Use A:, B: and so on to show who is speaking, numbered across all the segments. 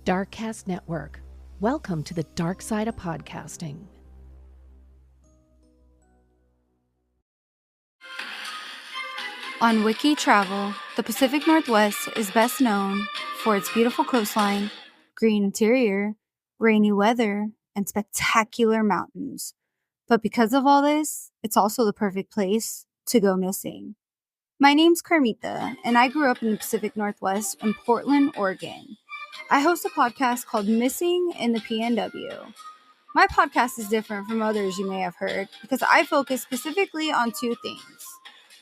A: Darkcast Network. Welcome to the dark side of podcasting.
B: On Wiki Travel, the Pacific Northwest is best known for its beautiful coastline, green interior, rainy weather, and spectacular mountains. But because of all this, it's also the perfect place to go missing. My name's Carmita, and I grew up in the Pacific Northwest in Portland, Oregon. I host a podcast called Missing in the PNW. My podcast is different from others you may have heard because I focus specifically on two things.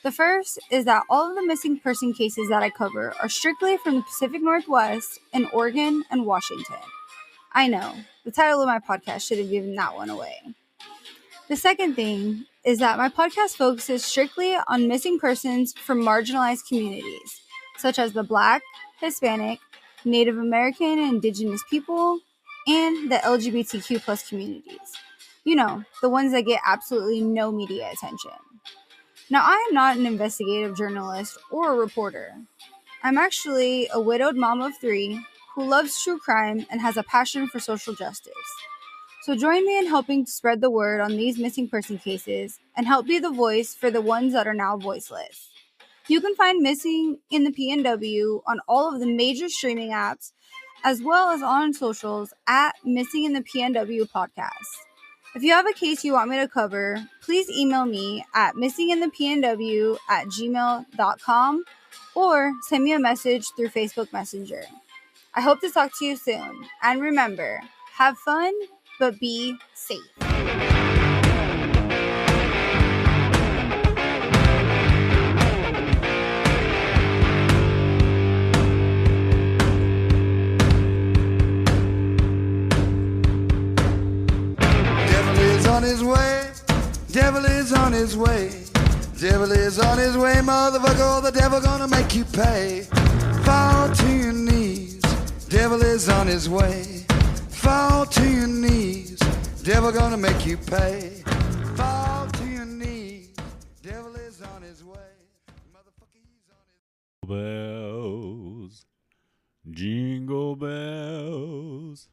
B: The first is that all of the missing person cases that I cover are strictly from the Pacific Northwest in Oregon and Washington. I know, the title of my podcast should have given that one away. The second thing is that my podcast focuses strictly on missing persons from marginalized communities, such as the Black, Hispanic, Native American and Indigenous people, and the LGBTQ plus communities. You know, the ones that get absolutely no media attention. Now, I am not an investigative journalist or a reporter. I'm actually a widowed mom of 3 who loves true crime and has a passion for social justice. So join me in helping to spread the word on these missing person cases and help be the voice for the ones that are now voiceless. You can find Missing in the PNW on all of the major streaming apps, as well as on socials at Missing in the PNW Podcast. If you have a case you want me to cover, please email me at missinginthepnw@gmail.com or send me a message through Facebook Messenger. I hope to talk to you soon. And remember, have fun, but be safe.
C: On his way, devil is on his way, devil is on his way, motherfucker, the devil gonna make you pay. Fall to your knees, devil is on his way, fall to your knees, devil gonna make you pay. Fall to your knees, devil is on his way, motherfucker, he's on his
D: bells, jingle bells.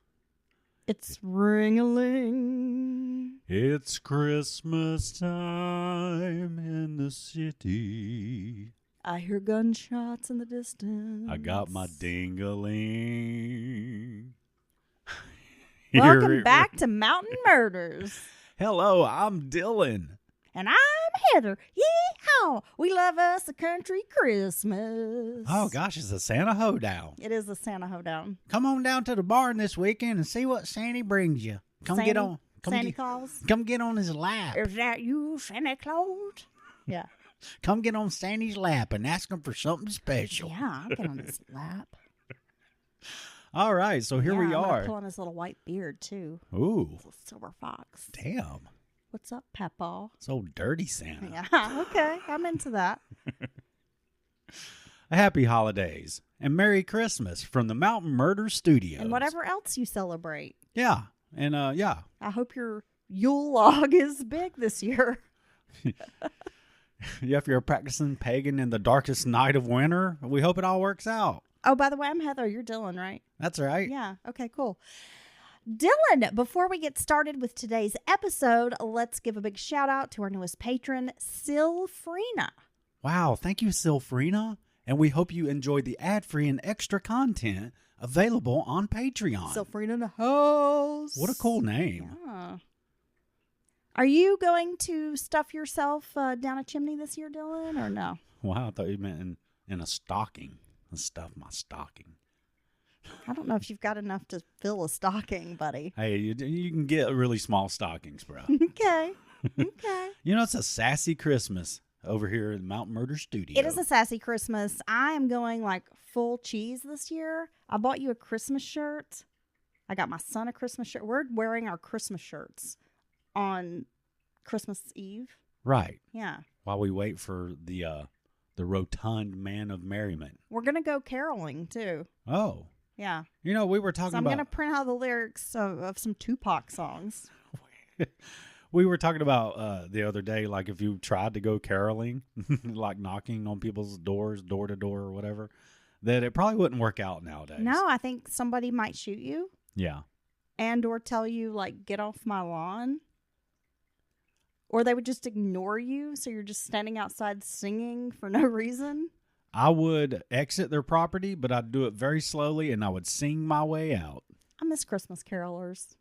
E: It's ring-a-ling.
D: It's Christmas time in the city.
E: I hear gunshots in the distance.
D: I got my ding-a-ling.
E: Welcome back to Mountain Murders.
D: Hello, I'm Dylan.
E: And I'm Heather. Yeehaw! We love us a country Christmas.
D: Oh, gosh, it's a Santa hoedown.
E: It is a Santa hoedown.
D: Come on down to the barn this weekend and see what Santa brings you. Come get on.
E: Santa Claus?
D: Come get on his lap.
E: Is that you, Santa Claus? Yeah.
D: Come get on Sandy's lap and ask him for something special.
E: Yeah, I'll get on his lap.
D: All right, so here we
E: I'm
D: are.
E: gonna pull on his little white beard, too.
D: Ooh.
E: Little silver fox.
D: Damn.
E: What's up, Papa?
D: So dirty Santa.
E: Yeah, okay. I'm into that.
D: Happy holidays and Merry Christmas from the Mountain Murder Studios.
E: And whatever else you celebrate.
D: Yeah. And yeah.
E: I hope your Yule log is big this year.
D: Yeah, if you're practicing pagan in the darkest night of winter, we hope it all works out.
E: Oh, by the way, I'm Heather. You're Dylan, right?
D: That's right.
E: Yeah. Okay, cool. Dylan, before we get started with today's episode, let's give a big shout out to our newest patron, Silfrina.
D: Wow. Thank you, Silfrina. And we hope you enjoyed the ad-free and extra content available on Patreon.
E: Silfrina in the house.
D: What a cool name.
E: Yeah. Are you going to stuff yourself down a chimney this year, Dylan, or no?
D: Wow, I thought you meant in a stocking. Stuff my stocking.
E: I don't know if you've got enough to fill a stocking, buddy.
D: Hey, you can get really small stockings, bro.
E: Okay. Okay.
D: You know, it's a sassy Christmas over here in Mountain Murder Studio.
E: It is a sassy Christmas. I am going like full cheese this year. I bought you a Christmas shirt. I got my son a Christmas shirt. We're wearing our Christmas shirts on Christmas Eve.
D: Right.
E: Yeah.
D: While we wait for the rotund man of merriment.
E: We're going to go caroling too.
D: Oh.
E: Yeah.
D: You know, we were talking
E: So I'm
D: about...
E: going to print out the lyrics of some Tupac songs.
D: We were talking about the other day, like if you tried to go caroling, like knocking on people's doors, door to door or whatever, that it probably wouldn't work out nowadays.
E: No, I think somebody might shoot you
D: Yeah.
E: and or tell you, like, get off my lawn. Or they would just ignore you, so you're just standing outside singing for no reason.
D: I would exit their property, but I'd do it very slowly, and I would sing my way out.
E: I miss Christmas carolers.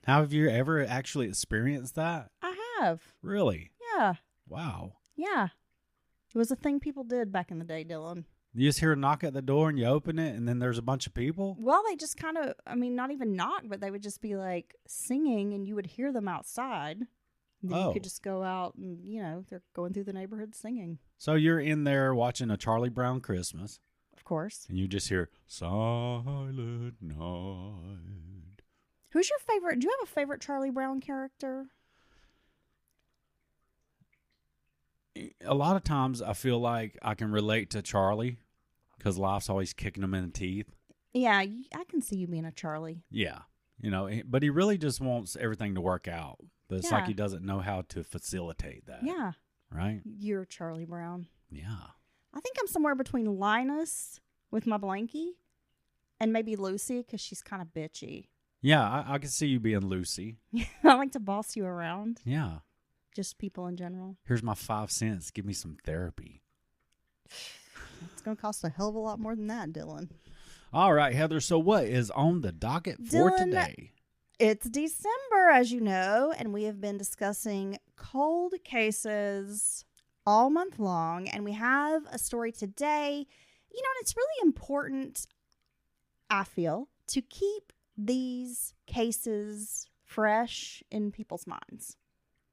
D: How have you ever actually experienced that?
E: I have.
D: Really?
E: Yeah.
D: Wow.
E: Yeah. It was a thing people did back in the day, Dylan.
D: You just hear a knock at the door and you open it, and then there's a bunch of people?
E: Well, they just kind of, I mean, not even knock, but they would just be like singing, and you would hear them outside. And then you could just go out and, they're going through the neighborhood singing.
D: So you're in there watching a Charlie Brown Christmas.
E: Of course.
D: And you just hear, Silent Night.
E: Who's your favorite? Do you have a favorite Charlie Brown character?
D: A lot of times I feel like I can relate to Charlie because life's always kicking him in the teeth.
E: Yeah, I can see you being a Charlie.
D: Yeah. But he really just wants everything to work out. But it's like he doesn't know how to facilitate that.
E: Yeah.
D: Right?
E: You're Charlie Brown.
D: Yeah.
E: I think I'm somewhere between Linus with my blankie and maybe Lucy because she's kind of bitchy.
D: Yeah, I can see you being Lucy.
E: I like to boss you around.
D: Yeah.
E: Just people in general.
D: Here's my 5 cents. Give me some therapy.
E: It's going to cost a hell of a lot more than that, Dylan.
D: All right, Heather. So what is on the docket for today?
E: It's December, as you know, and we have been discussing cold cases all month long. And we have a story today. And it's really important, I feel, to keep these cases fresh in people's minds.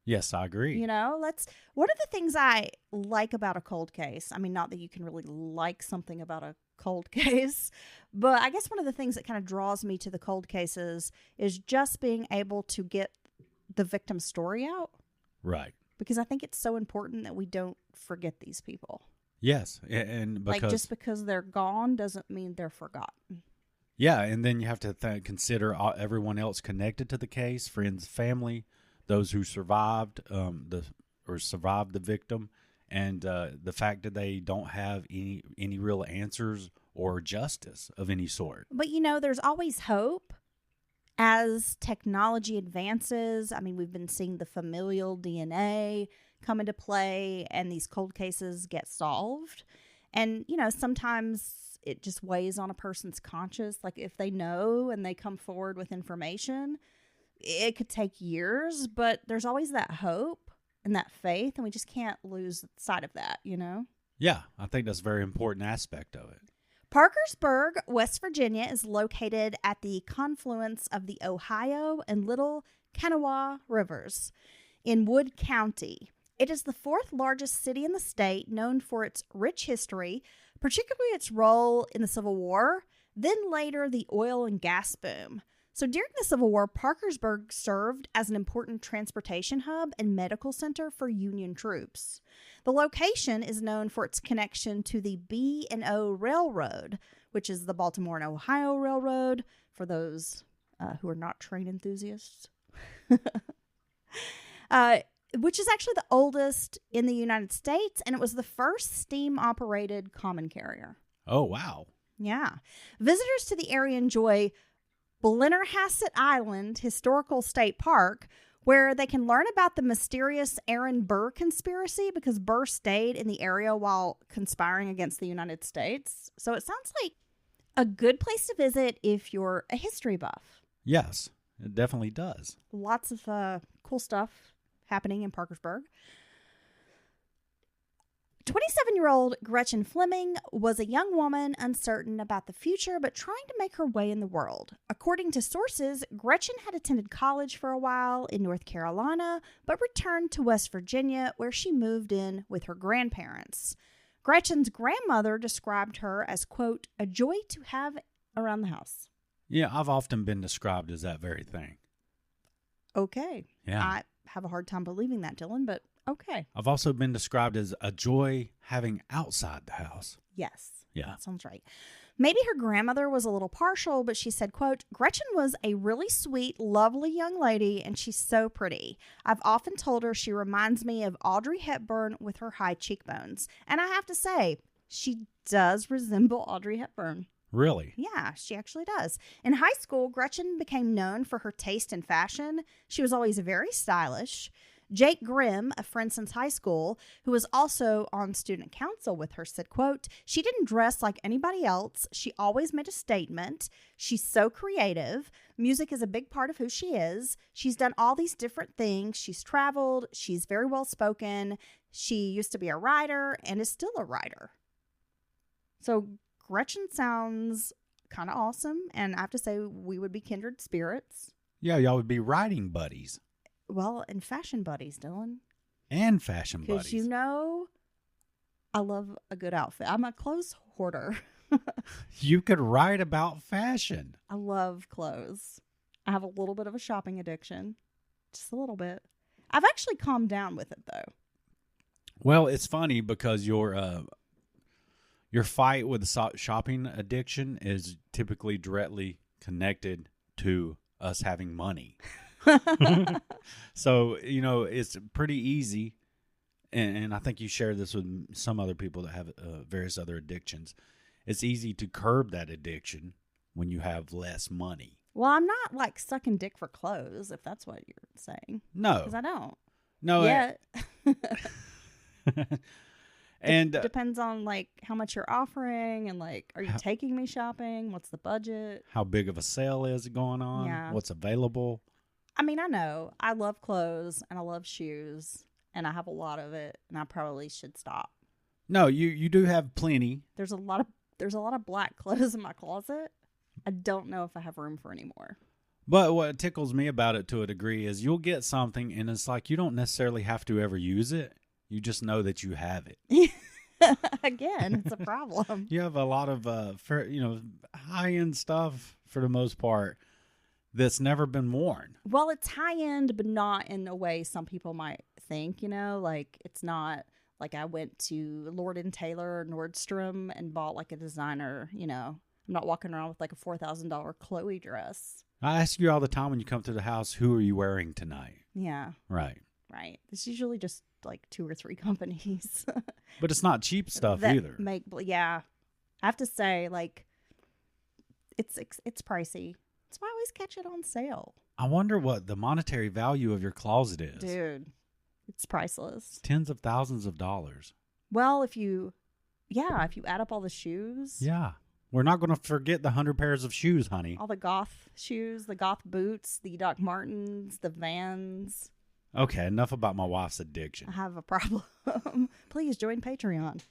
D: Yes, I agree.
E: What are the things I like about a cold case? I mean, not that you can really like something about a cold case, but I guess one of the things that kind of draws me to the cold cases is just being able to get the victim's story out.
D: Right.
E: Because I think it's so important that we don't forget these people.
D: Yes, and because
E: just because they're gone doesn't mean they're forgotten.
D: Yeah, and then you have to consider everyone else connected to the case, friends, family, those who survived survived the victim, and the fact that they don't have any real answers or justice of any sort.
E: But there's always hope as technology advances. I mean, we've been seeing the familial DNA come into play, and these cold cases get solved. And sometimes it just weighs on a person's conscience. Like if they know and they come forward with information, it could take years, but there's always that hope and that faith, and we just can't lose sight of that,
D: Yeah, I think that's a very important aspect of it.
E: Parkersburg, West Virginia is located at the confluence of the Ohio and Little Kanawha rivers in Wood County. It is the 4th largest city in the state, known for its rich history, particularly its role in the Civil War, then later the oil and gas boom. So during the Civil War, Parkersburg served as an important transportation hub and medical center for Union troops. The location is known for its connection to the B&O Railroad, which is the Baltimore and Ohio Railroad, for those who are not train enthusiasts, which is actually the oldest in the United States, and it was the first steam-operated common carrier.
D: Oh, wow.
E: Yeah. Visitors to the area enjoy Blennerhassett Island Historical State Park, where they can learn about the mysterious Aaron Burr conspiracy, because Burr stayed in the area while conspiring against the United States. So it sounds like a good place to visit if you're a history buff.
D: Yes, it definitely does.
E: Lots of cool stuff happening in Parkersburg. 27-year-old Gretchen Fleming was a young woman uncertain about the future, but trying to make her way in the world. According to sources, Gretchen had attended college for a while in North Carolina, but returned to West Virginia, where she moved in with her grandparents. Gretchen's grandmother described her as, quote, a joy to have around the house.
D: Yeah, I've often been described as that very thing.
E: Okay.
D: Yeah.
E: I have a hard time believing that, Dylan, but okay.
D: I've also been described as a joy having outside the house.
E: Yes.
D: Yeah.
E: That sounds right. Maybe her grandmother was a little partial, but she said, quote, Gretchen was a really sweet, lovely young lady, and she's so pretty. I've often told her she reminds me of Audrey Hepburn with her high cheekbones. And I have to say, she does resemble Audrey Hepburn.
D: Really?
E: Yeah, she actually does. In high school, Gretchen became known for her taste in fashion. She was always very stylish. Jake Grimm, a friend since high school, who was also on student council with her, said, quote, "She didn't dress like anybody else. She always made a statement. She's so creative. Music is a big part of who she is. She's done all these different things. She's traveled. She's very well spoken. She used to be a writer and is still a writer." So Gretchen sounds kind of awesome, and I have to say we would be kindred spirits.
D: Yeah, y'all would be writing buddies.
E: Well, and fashion buddies, Dylan.
D: And fashion buddies.
E: Because I love a good outfit. I'm a clothes hoarder.
D: You could write about fashion.
E: I love clothes. I have a little bit of a shopping addiction. Just a little bit. I've actually calmed down with it, though.
D: Well, it's funny because your fight with the shopping addiction is typically directly connected to us having money. So, it's pretty easy. And I think you shared this with some other people that have various other addictions. It's easy to curb that addiction when you have less money.
E: Well, I'm not like sucking dick for clothes, if that's what you're saying.
D: No.
E: Because I don't.
D: No.
E: Yet.
D: And
E: depends on like how much you're offering and like, are you taking me shopping? What's the budget?
D: How big of a sale is going on?
E: Yeah.
D: What's available?
E: I mean, I know I love clothes and I love shoes and I have a lot of it and I probably should stop.
D: No, you do have plenty.
E: There's a lot of black clothes in my closet. I don't know if I have room for any more.
D: But what tickles me about it to a degree is you'll get something and it's like you don't necessarily have to ever use it. You just know that you have it.
E: Again, it's a problem.
D: You have a lot of high-end stuff for the most part that's never been worn.
E: Well, it's high-end, but not in a way some people might think, like it's not like I went to Lord & Taylor or Nordstrom and bought like a designer, I'm not walking around with like a $4,000 Chloe dress.
D: I ask you all the time when you come to the house, who are you wearing tonight?
E: Yeah.
D: Right.
E: It's usually just like 2 or 3 companies.
D: But it's not cheap stuff
E: that
D: either.
E: I have to say, like, it's pricey. That's why I always catch it on sale.
D: I wonder what the monetary value of your closet is.
E: Dude, it's priceless.
D: Tens of thousands of dollars.
E: Well, if you add up all the shoes.
D: Yeah. We're not going to forget the 100 pairs of shoes, honey.
E: All the goth shoes, the goth boots, the Doc Martens, the Vans.
D: Okay, enough about my wife's addiction.
E: I have a problem. Please join Patreon.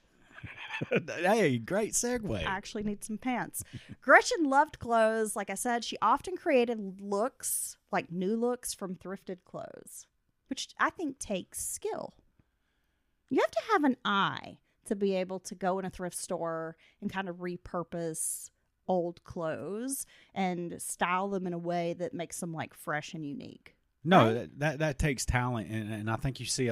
D: Hey, great segue.
E: I actually need some pants. Gretchen loved clothes. Like I said, she often created looks, like new looks from thrifted clothes, which I think takes skill. You have to have an eye to be able to go in a thrift store and kind of repurpose old clothes and style them in a way that makes them like fresh and unique.
D: No,
E: right?
D: that takes talent, and I think you see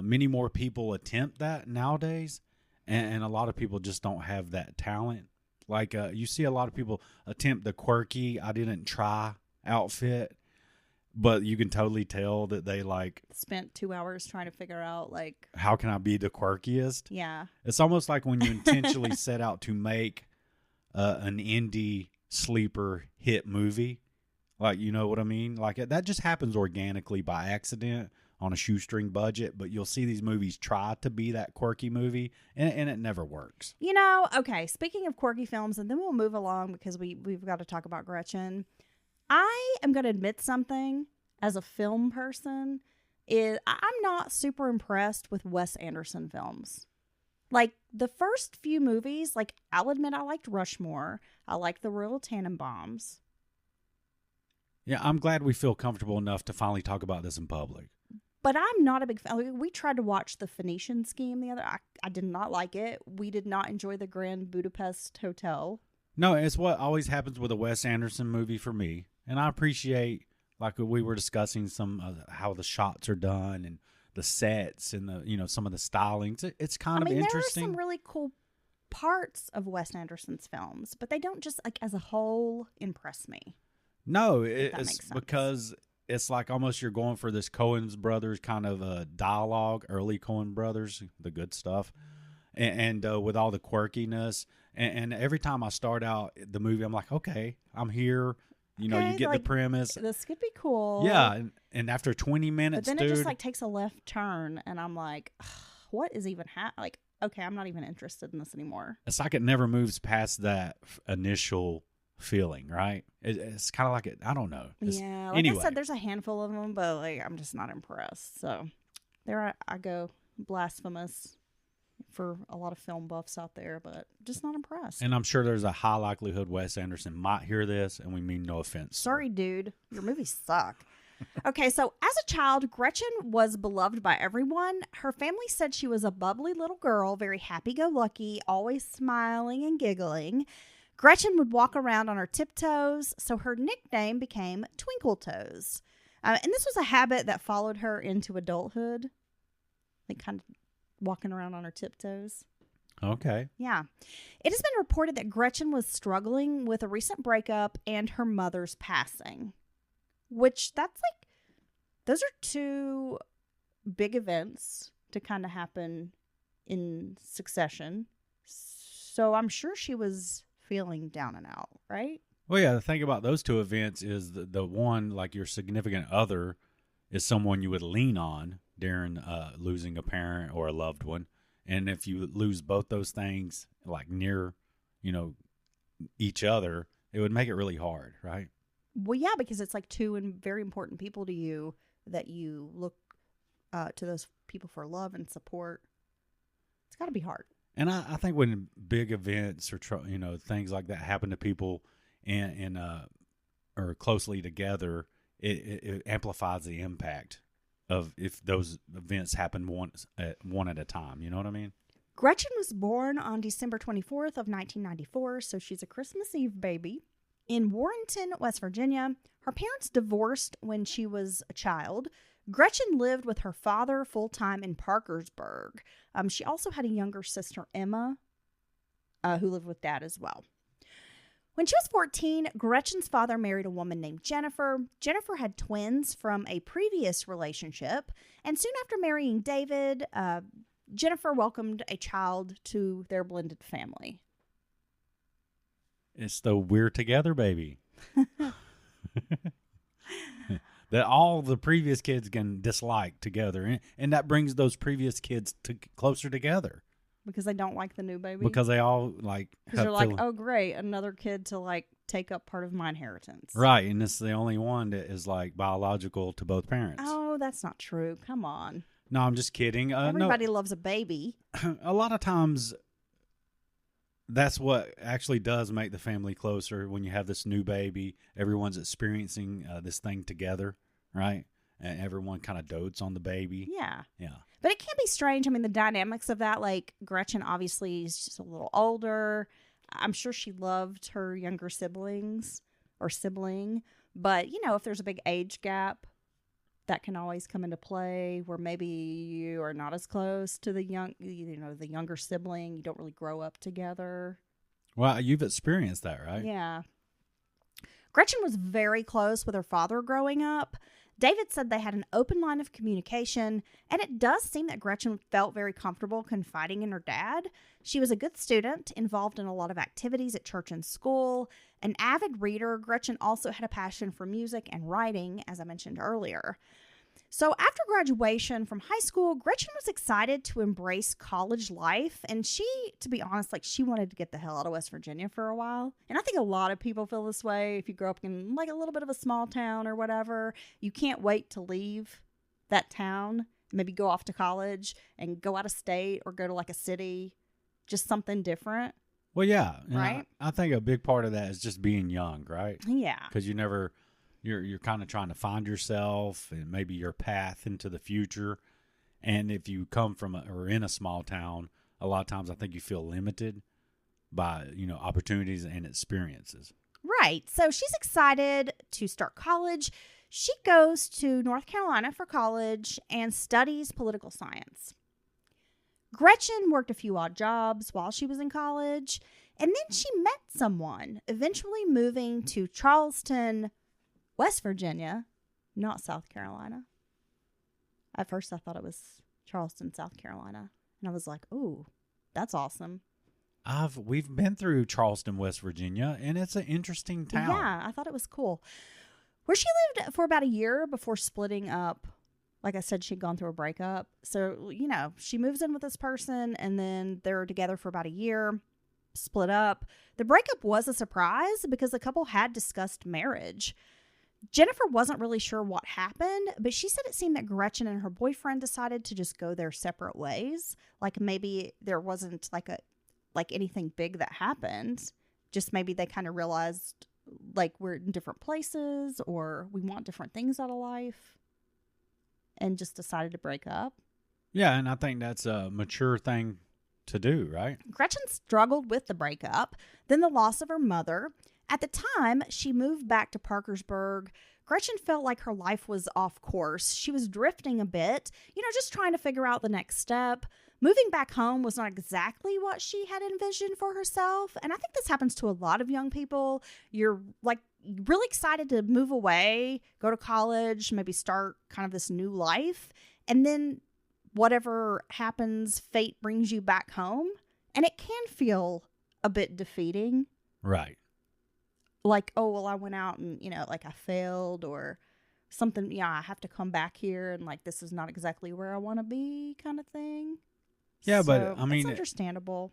D: many more people attempt that nowadays, and a lot of people just don't have that talent. Like you see a lot of people attempt the quirky, I didn't try outfit, but you can totally tell that they like
E: spent 2 hours trying to figure out like
D: how can I be the quirkiest.
E: Yeah,
D: it's almost like when you intentionally set out to make an indie sleeper hit movie. Like, you know what I mean? Like, that just happens organically by accident on a shoestring budget, but you'll see these movies try to be that quirky movie, and it never works.
E: Okay, speaking of quirky films, and then we'll move along because we've got to talk about Gretchen. I am going to admit something as a film person. I'm not super impressed with Wes Anderson films. Like, the first few movies, like, I'll admit I liked Rushmore. I liked The Royal Tenenbaums.
D: Yeah, I'm glad we feel comfortable enough to finally talk about this in public.
E: But I'm not a big fan. We tried to watch The Phoenician Scheme the other. I did not like it. We did not enjoy the Grand Budapest Hotel.
D: No, it's what always happens with a Wes Anderson movie for me. And I appreciate, like we were discussing, some how the shots are done and the sets and the some of the stylings. It's kind of interesting.
E: There are some really cool parts of Wes Anderson's films, but they don't just like as a whole impress me.
D: No, it's because it's like almost you're going for this Coen brothers kind of dialogue, early Coen brothers, the good stuff. and with all the quirkiness. And every time I start out the movie, I'm like, okay, I'm here. You know,
E: Okay,
D: you get
E: like,
D: the premise.
E: This could be cool.
D: Yeah, and after 20
E: But
D: minutes,
E: then
D: dude,
E: it just like takes a left turn, and I'm like, what is even like? Okay, I'm not even interested in this anymore.
D: it's like it never moves past that initial feeling, right? It's kind of like it. I don't know.
E: Yeah, like
D: anyway.
E: I said, there's a handful of them, but like I'm just not impressed. So there I go, blasphemous for a lot of film buffs out there, but just not impressed.
D: And I'm sure there's a high likelihood Wes Anderson might hear this, and we mean no offense.
E: Sorry, dude, your movies suck. Okay, so as a child, Gretchen was beloved by everyone. Her family said she was a bubbly little girl, very happy-go-lucky, always smiling and giggling. Gretchen would walk around on her tiptoes, so her nickname became Twinkle Toes. And this was a habit that followed her into adulthood, like kind of walking around on her tiptoes.
D: Okay.
E: Yeah. It has been reported that Gretchen was struggling with a recent breakup and her mother's passing, which those are two big events to kind of happen in succession. So I'm sure she was feeling down and out, right?
D: Well, yeah, the thing about those two events is the one, like your significant other, is someone you would lean on during losing a parent or a loved one. And if you lose both those things, like near, each other, it would make it really hard, right?
E: Well, yeah, because it's like two and very important people to you that you look to those people for love and support. It's got to be hard.
D: And I think when big events or things like that happen to people and or closely together, it amplifies the impact of if those events happen one at a time. You know what I mean?
E: Gretchen was born on December 24th of 1994, so she's a Christmas Eve baby. In Warrenton, West Virginia, her parents divorced when she was a child. Gretchen lived with her father full-time in Parkersburg. She also had a younger sister, Emma, who lived with Dad as well. When she was 14, Gretchen's father married a woman named Jennifer. Jennifer had twins from a previous relationship, and soon after marrying David, Jennifer welcomed a child to their blended family.
D: It's the we're together, baby. That all the previous kids can dislike together. And that brings those previous kids closer together.
E: Because they don't like the new baby?
D: Because they all
E: Because they're like, oh, great, another kid to take up part of my inheritance.
D: Right, and this is the only one that is biological to both parents.
E: Oh, that's not true. Come on.
D: No, I'm just kidding.
E: Everybody loves a baby.
D: A lot of times, that's what actually does make the family closer when you have this new baby. Everyone's experiencing this thing together, right? And everyone kind of dotes on the baby.
E: Yeah.
D: Yeah.
E: But it can be strange. I mean, the dynamics of that, Gretchen obviously is just a little older. I'm sure she loved her younger siblings or sibling. But, if there's a big age gap, that can always come into play where maybe you are not as close to the younger sibling. You don't really grow up together.
D: Well, you've experienced that, right?
E: Yeah. Gretchen was very close with her father growing up. David said they had an open line of communication, and it does seem that Gretchen felt very comfortable confiding in her dad. She was a good student, involved in a lot of activities at church and school. An avid reader, Gretchen also had a passion for music and writing, as I mentioned earlier. So after graduation from high school, Gretchen was excited to embrace college life. And she, to be honest, she wanted to get the hell out of West Virginia for a while. And I think a lot of people feel this way. If you grow up in a little bit of a small town or whatever, you can't wait to leave that town, maybe go off to college and go out of state or go to a city, just something different.
D: Well, yeah.
E: Right?
D: I think a big part of that is just being young, right?
E: Yeah.
D: Because you're kind of trying to find yourself and maybe your path into the future. And if you come from or in a small town, a lot of times I think you feel limited by, opportunities and experiences.
E: Right. So she's excited to start college. She goes to North Carolina for college and studies political science. Gretchen worked a few odd jobs while she was in college, and then she met someone, eventually moving to Charleston, West Virginia, not South Carolina. At first I thought it was Charleston, South Carolina. And I was like, ooh, That's awesome.
D: We've been through Charleston, West Virginia, and it's an interesting town.
E: Yeah, I thought it was cool. Where she lived for about a year before splitting up. Like I said, she'd gone through a breakup. So, she moves in with this person, and then they're together for about a year, split up. The breakup was a surprise because the couple had discussed marriage. Jennifer wasn't really sure what happened, but she said it seemed that Gretchen and her boyfriend decided to just go their separate ways. Like maybe there wasn't like anything big that happened. Just maybe they kind of realized like we're in different places or we want different things out of life and just decided to break up.
D: Yeah, and I think that's a mature thing to do, right?
E: Gretchen struggled with the breakup, then the loss of her mother. At the time she moved back to Parkersburg, Gretchen felt like her life was off course. She was drifting a bit, just trying to figure out the next step. Moving back home was not exactly what she had envisioned for herself. And I think this happens to a lot of young people. You're like really excited to move away, go to college, maybe start kind of this new life. And then whatever happens, fate brings you back home. And it can feel a bit defeating.
D: Right.
E: Like, oh, well, I went out and, like I failed or something. Yeah, I have to come back here and like this is not exactly where I want to be kind of thing.
D: Yeah,
E: So,
D: but I mean,
E: it's understandable.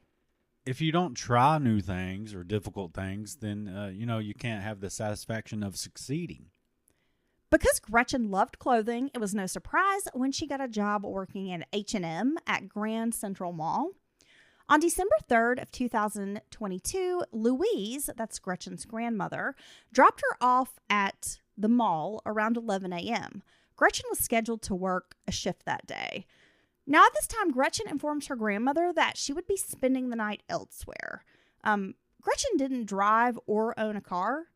D: If you don't try new things or difficult things, then, you can't have the satisfaction of succeeding.
E: Because Gretchen loved clothing, it was no surprise when she got a job working at H&M at Grand Central Mall. On December 3rd of 2022, Louise, that's Gretchen's grandmother, dropped her off at the mall around 11 a.m. Gretchen was scheduled to work a shift that day. Now, at this time, Gretchen informs her grandmother that she would be spending the night elsewhere. Gretchen didn't drive or own a car,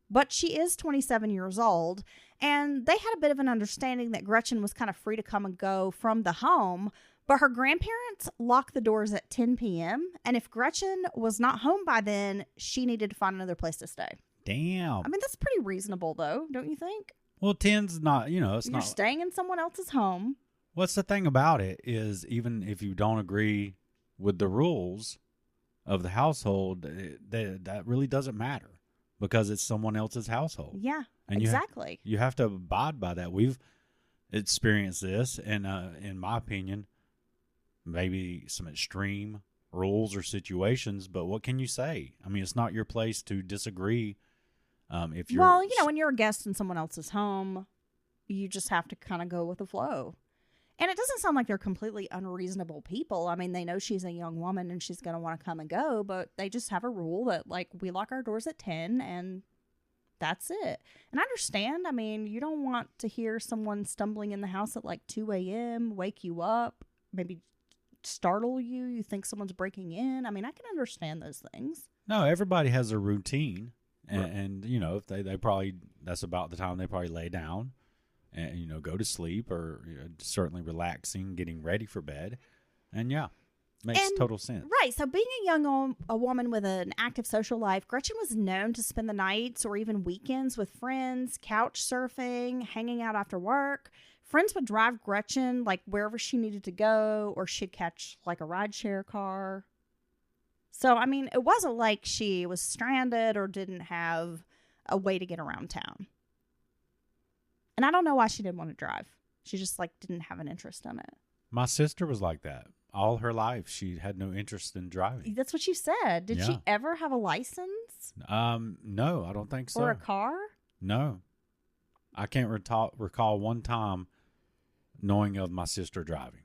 E: but she is 27 years old, and they had a bit of an understanding that Gretchen was kind of free to come and go from the home, but her grandparents locked the doors at 10 p.m., and if Gretchen was not home by then, she needed to find another place to stay.
D: Damn.
E: I mean, that's pretty reasonable, though, don't you think?
D: Well, 10's not, it's
E: You're
D: not.
E: staying in someone else's home.
D: What's the thing about it is even if you don't agree with the rules of the household, that really doesn't matter because it's someone else's household.
E: Yeah,
D: and
E: exactly.
D: You have to abide by that. We've experienced this, and in my opinion, maybe some extreme rules or situations, but what can you say? I mean, it's not your place to disagree. If you're
E: when you're a guest in someone else's home, you just have to kind of go with the flow. And it doesn't sound like they're completely unreasonable people. I mean, they know she's a young woman and she's going to want to come and go, but they just have a rule that, like, we lock our doors at 10 and that's it. And I understand. I mean, you don't want to hear someone stumbling in the house at like 2 a.m., wake you up, maybe startle you. You think someone's breaking in. I mean, I can understand those things.
D: No, everybody has a routine. And if they probably, that's about the time they probably lay down. And, go to sleep or certainly relaxing, getting ready for bed. And, makes total sense.
E: Right. So being a woman with an active social life, Gretchen was known to spend the nights or even weekends with friends, couch surfing, hanging out after work. Friends would drive Gretchen, like, wherever she needed to go, or she'd catch, like, a rideshare car. So, I mean, it wasn't like she was stranded or didn't have a way to get around town. And I don't know why she didn't want to drive. She just didn't have an interest in it.
D: My sister was like that. All her life, she had no interest in driving.
E: That's what you said. Did she ever have a license?
D: No, I don't think so.
E: Or a car?
D: No. I can't recall one time knowing of my sister driving.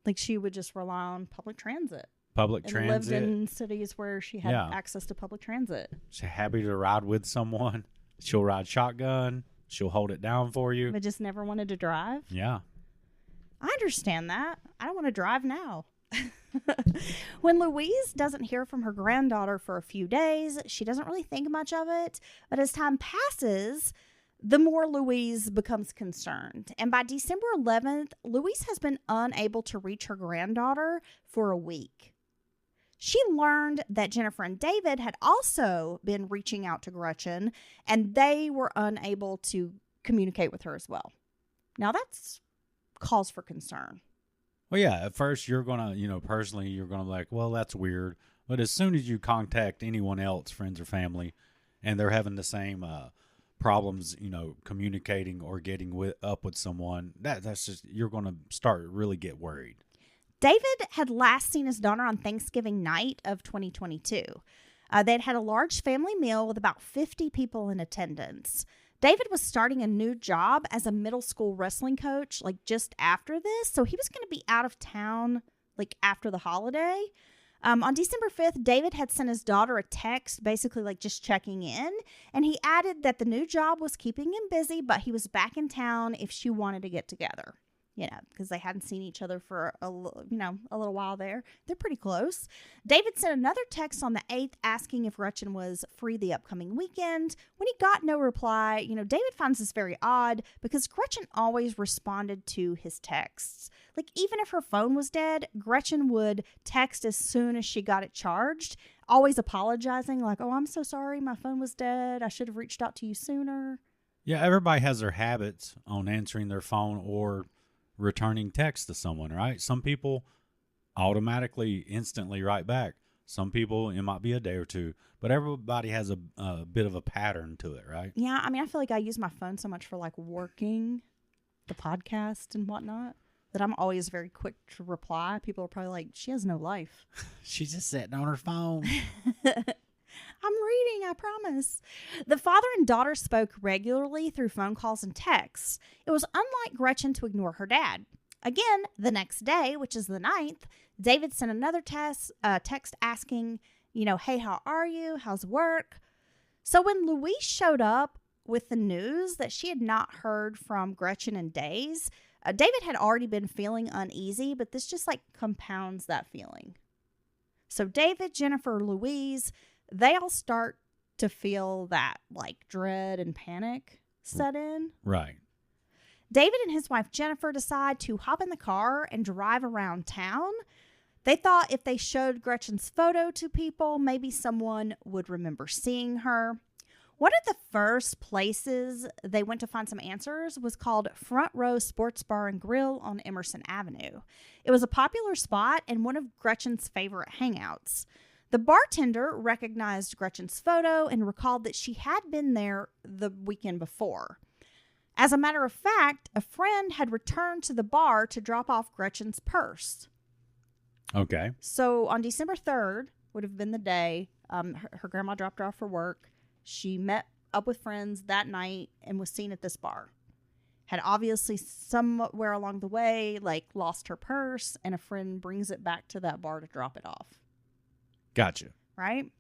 E: Like she would just rely on public transit.
D: Lived
E: in cities where she had access to public transit.
D: She's happy to ride with someone. She'll ride shotgun. She'll hold it down for you.
E: But just never wanted to drive?
D: Yeah.
E: I understand that. I don't want to drive now. When Louise doesn't hear from her granddaughter for a few days, she doesn't really think much of it. But as time passes, the more Louise becomes concerned. And by December 11th, Louise has been unable to reach her granddaughter for a week. She learned that Jennifer and David had also been reaching out to Gretchen, and they were unable to communicate with her as well. Now, that's cause for concern.
D: Well, yeah, at first you're going to, personally, you're going to be like, well, that's weird. But as soon as you contact anyone else, friends or family, and they're having the same problems, communicating or getting up with someone, that's just, you're going to start really get worried.
E: David had last seen his daughter on Thanksgiving night of 2022. They'd had a large family meal with about 50 people in attendance. David was starting a new job as a middle school wrestling coach, like just after this. So he was going to be out of town, like after the holiday. On December 5th, David had sent his daughter a text, basically like just checking in. And he added that the new job was keeping him busy, but he was back in town if she wanted to get together. Because they hadn't seen each other for a little while there. They're pretty close. David sent another text on the 8th asking if Gretchen was free the upcoming weekend. When he got no reply, David finds this very odd because Gretchen always responded to his texts. Like, even if her phone was dead, Gretchen would text as soon as she got it charged, always apologizing, like, oh, I'm so sorry, my phone was dead. I should have reached out to you sooner.
D: Yeah, everybody has their habits on answering their phone or returning text to someone, right? Some people automatically, instantly write back. Some people, it might be a day or two, but everybody has a bit of a pattern to it, right?
E: Yeah, I mean, I feel like I use my phone so much for like working the podcast and whatnot that I'm always very quick to reply. People are probably like, she has no life.
D: She's just sitting on her phone.
E: I'm reading, I promise. The father and daughter spoke regularly through phone calls and texts. It was unlike Gretchen to ignore her dad. Again, the next day, which is the 9th, David sent another text asking, hey, how are you? How's work? So when Louise showed up with the news that she had not heard from Gretchen in days, David had already been feeling uneasy, but this just like compounds that feeling. So David, Jennifer, Louise, they all start to feel that like dread and panic set in.
D: Right.
E: David and his wife Jennifer decide to hop in the car and drive around town. They thought if they showed Gretchen's photo to people, maybe someone would remember seeing her. One of the first places they went to find some answers was called Front Row Sports Bar and Grill on Emerson Avenue. It was a popular spot and one of Gretchen's favorite hangouts. The bartender recognized Gretchen's photo and recalled that she had been there the weekend before. As a matter of fact, a friend had returned to the bar to drop off Gretchen's purse.
D: Okay.
E: So on December 3rd would have been the day her grandma dropped her off for work. She met up with friends that night and was seen at this bar. Had obviously somewhere along the way, like lost her purse, and a friend brings it back to that bar to drop it off.
D: Gotcha.
E: Right?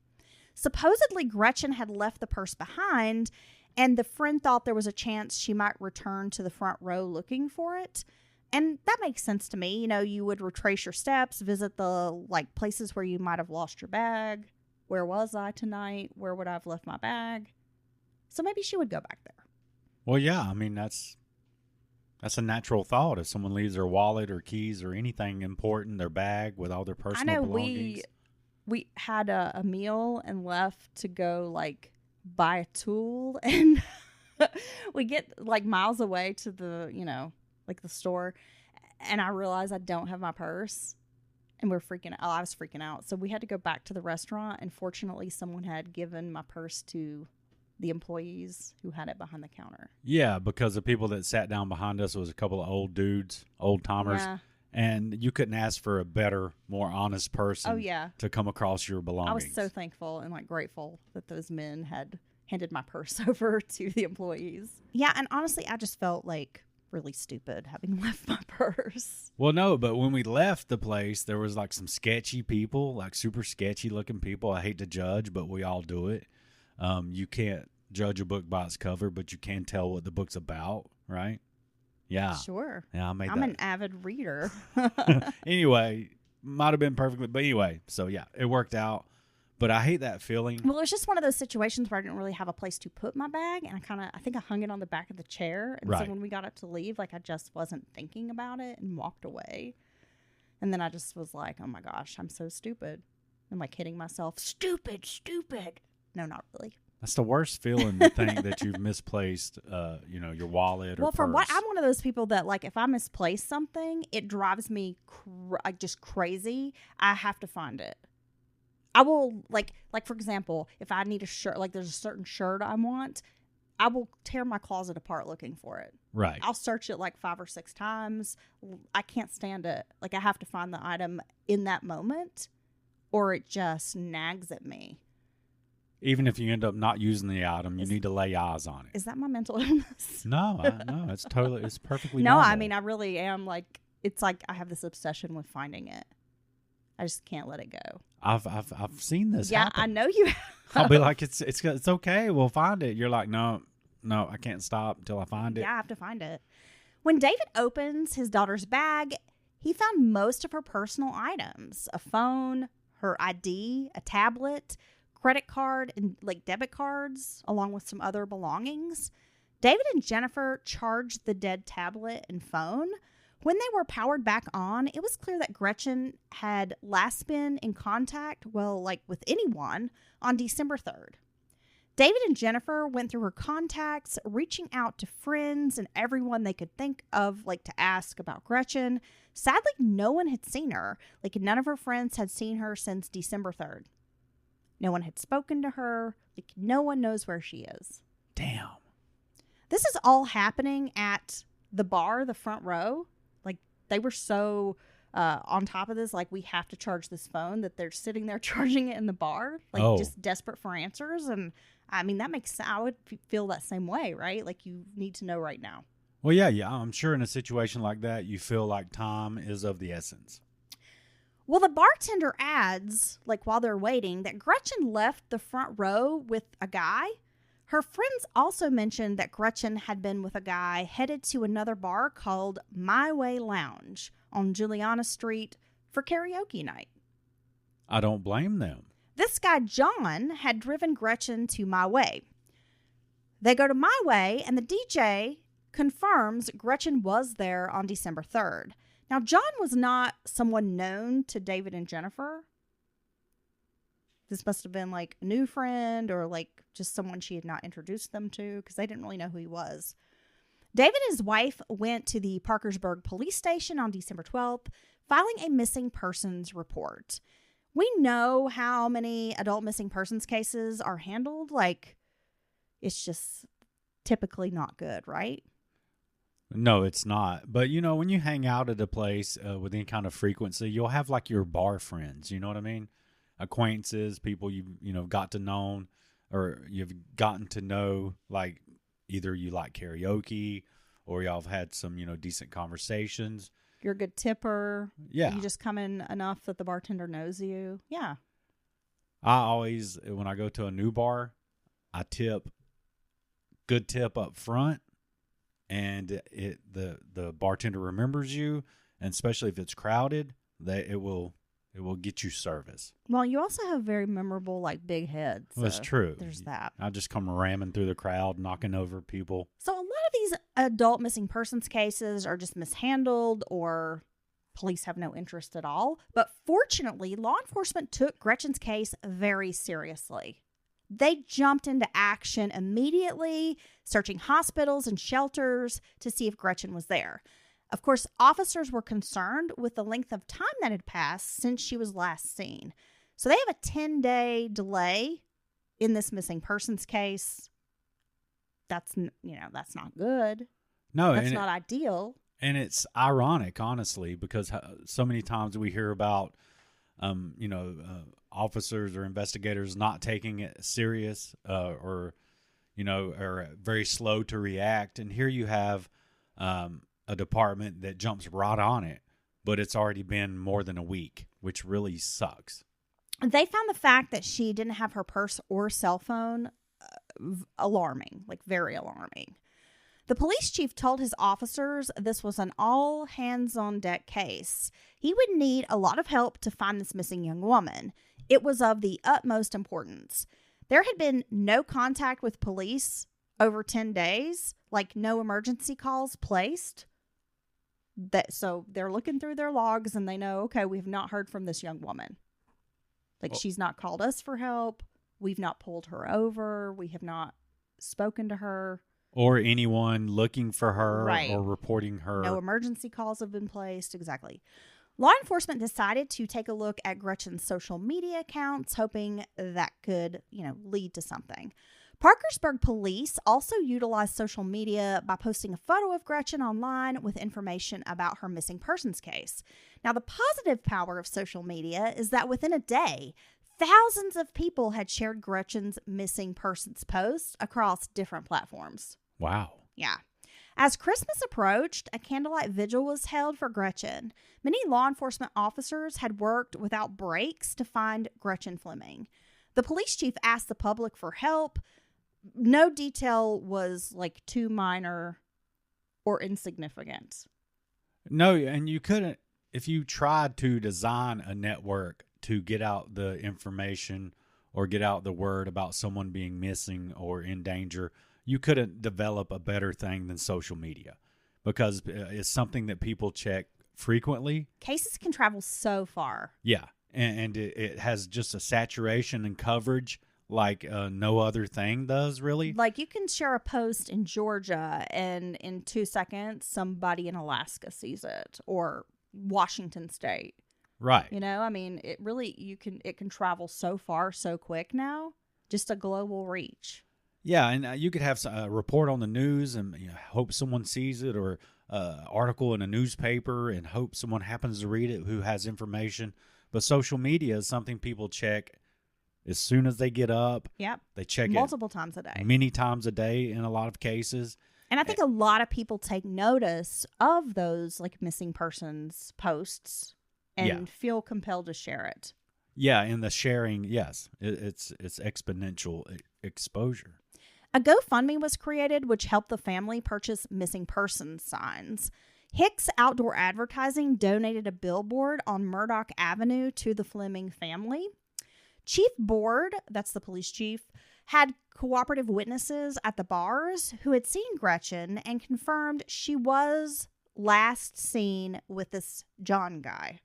E: Supposedly, Gretchen had left the purse behind, and the friend thought there was a chance she might return to the front row looking for it. And that makes sense to me. You would retrace your steps, visit the places where you might have lost your bag. Where was I tonight? Where would I have left my bag? So maybe she would go back there.
D: Well, yeah. I mean, that's a natural thought. If someone leaves their wallet or keys or anything important, their bag with all their personal belongings.
E: We had a meal and left to go buy a tool, and we get miles away to the the store, and I realized I don't have my purse. And we're freaking out. I was freaking out. So we had to go back to the restaurant. And fortunately, someone had given my purse to the employees who had it behind the counter.
D: Yeah, because the people that sat down behind us was a couple of old dudes, old timers. Yeah. And you couldn't ask for a better, more honest person to come across your belongings.
E: I was so thankful and grateful that those men had handed my purse over to the employees. Yeah, and honestly, I just felt really stupid having left my purse.
D: Well, no, but when we left the place, there was some sketchy people, super sketchy looking people. I hate to judge, but we all do it. You can't judge a book by its cover, but you can tell what the book's about, right? Yeah.
E: Sure.
D: Yeah, I'm
E: an avid reader.
D: Anyway, might have been perfectly, but anyway, so yeah, it worked out. But I hate that feeling.
E: Well, it's just one of those situations where I didn't really have a place to put my bag. And I think I hung it on the back of the chair. And so when we got up to leave, I just wasn't thinking about it and walked away. And then I just was like, oh my gosh, I'm so stupid. I'm hitting myself. Stupid. No, not really.
D: That's the worst feeling to think that you've misplaced, your wallet or
E: Well, from what
D: purse.
E: I'm one of those people that like if I misplace something, it drives me like just crazy. I have to find it. I will like for example, if I need a shirt, like there's a certain shirt I want, I will tear my closet apart looking for it.
D: Right.
E: I'll search it like 5 or 6 times. I can't stand it. Like I have to find the item in that moment, or it just nags at me.
D: Even if you end up not using the item, you need to lay eyes on it.
E: Is that my mental illness?
D: No, it's perfectly
E: No,
D: normal.
E: I mean I really am like it's like I have this obsession with finding it. I just can't let it go.
D: I've seen this
E: Yeah,
D: happen.
E: I know you have.
D: I'll be like, it's okay, we'll find it. You're like, no, I can't stop until I find it.
E: Yeah, I have to find it. When David opens his daughter's bag, he found most of her personal items: a phone, her ID, a tablet, credit card, and like debit cards, along with some other belongings. David and Jennifer charged the dead tablet and phone. When they were powered back on, it was clear that Gretchen had last been in contact, with anyone, on December 3rd. David and Jennifer went through her contacts, reaching out to friends and everyone they could think of, to ask about Gretchen. Sadly, no one had seen her. None of her friends had seen her since December 3rd. No one had spoken to her. No one knows where she is.
D: Damn.
E: This is all happening at the bar, the front row. They were so on top of this, we have to charge this phone, that they're sitting there charging it in the bar, just desperate for answers. And I mean, I would feel that same way, right? You need to know right now.
D: Well, yeah. I'm sure in a situation like that, you feel like time is of the essence.
E: Well, the bartender adds, while they're waiting, that Gretchen left the front row with a guy. Her friends also mentioned that Gretchen had been with a guy headed to another bar called My Way Lounge on Juliana Street for karaoke night.
D: I don't blame them.
E: This guy, John, had driven Gretchen to My Way. They go to My Way, and the DJ confirms Gretchen was there on December 3rd. Now, John was not someone known to David and Jennifer. This must have been a new friend or just someone she had not introduced them to, because they didn't really know who he was. David and his wife went to the Parkersburg Police Station on December 12th, filing a missing persons report. We know how many adult missing persons cases are handled. It's just typically not good, right?
D: No, it's not. But, when you hang out at a place with any kind of frequency, you'll have your bar friends. You know what I mean? Acquaintances, people you've got to know, or you've gotten to know, either you like karaoke or y'all have had some, decent conversations.
E: You're a good tipper.
D: Yeah.
E: You just come in enough that the bartender knows you. Yeah.
D: I always, when I go to a new bar, I good tip up front, and the bartender remembers you, and especially if it's crowded, it will get you service.
E: Well, you also have very memorable, big heads.
D: Well, that's true.
E: There's that.
D: I just come ramming through the crowd, knocking over people.
E: So a lot of these adult missing persons cases are just mishandled, or police have no interest at all. But fortunately, law enforcement took Gretchen's case very seriously. They jumped into action immediately, searching hospitals and shelters to see if Gretchen was there. Of course, officers were concerned with the length of time that had passed since she was last seen. So they have a 10-day delay in this missing persons case. That's not good.
D: No,
E: that's not ideal.
D: And it's ironic, honestly, because so many times we hear about, officers or investigators not taking it serious, or very slow to react. And here you have a department that jumps right on it, but it's already been more than a week, which really sucks.
E: They found the fact that she didn't have her purse or cell phone alarming, very alarming. The police chief told his officers this was an all-hands-on-deck case. He would need a lot of help to find this missing young woman. It was of the utmost importance. There had been no contact with police over 10 days, no emergency calls placed. So they're looking through their logs and they know, okay, we have not heard from this young woman. She's not called us for help. We've not pulled her over. We have not spoken to her.
D: Or anyone looking for her
E: Right.
D: or reporting her.
E: No emergency calls have been placed. Exactly. Law enforcement decided to take a look at Gretchen's social media accounts, hoping that could, lead to something. Parkersburg Police also utilized social media by posting a photo of Gretchen online with information about her missing persons case. Now, the positive power of social media is that within a day, thousands of people had shared Gretchen's missing persons posts across different platforms.
D: Wow.
E: Yeah. As Christmas approached, a candlelight vigil was held for Gretchen. Many law enforcement officers had worked without breaks to find Gretchen Fleming. The police chief asked the public for help. No detail was too minor or insignificant.
D: No, and you couldn't, if you tried to design a network to get out the information or get out the word about someone being missing or in danger, you couldn't develop a better thing than social media, because it's something that people check frequently.
E: Cases can travel so far.
D: Yeah, and it has just a saturation and coverage like no other thing does, really.
E: You can share a post in Georgia and in 2 seconds somebody in Alaska sees it, or Washington State.
D: Right.
E: It can travel so far so quick now. Just a global reach.
D: Yeah, and you could have a report on the news and hope someone sees it, or article in a newspaper and hope someone happens to read it who has information. But social media is something people check as soon as they get up.
E: Yep.
D: They check
E: multiple times a day.
D: Many times a day in a lot of cases.
E: And I think a lot of people take notice of those missing persons posts and feel compelled to share it.
D: Yeah, and the sharing, yes, it's exponential exposure.
E: A GoFundMe was created, which helped the family purchase missing persons signs. Hicks Outdoor Advertising donated a billboard on Murdoch Avenue to the Flemming family. Chief Board, that's the police chief, had cooperative witnesses at the bars who had seen Gretchen and confirmed she was last seen with this John guy.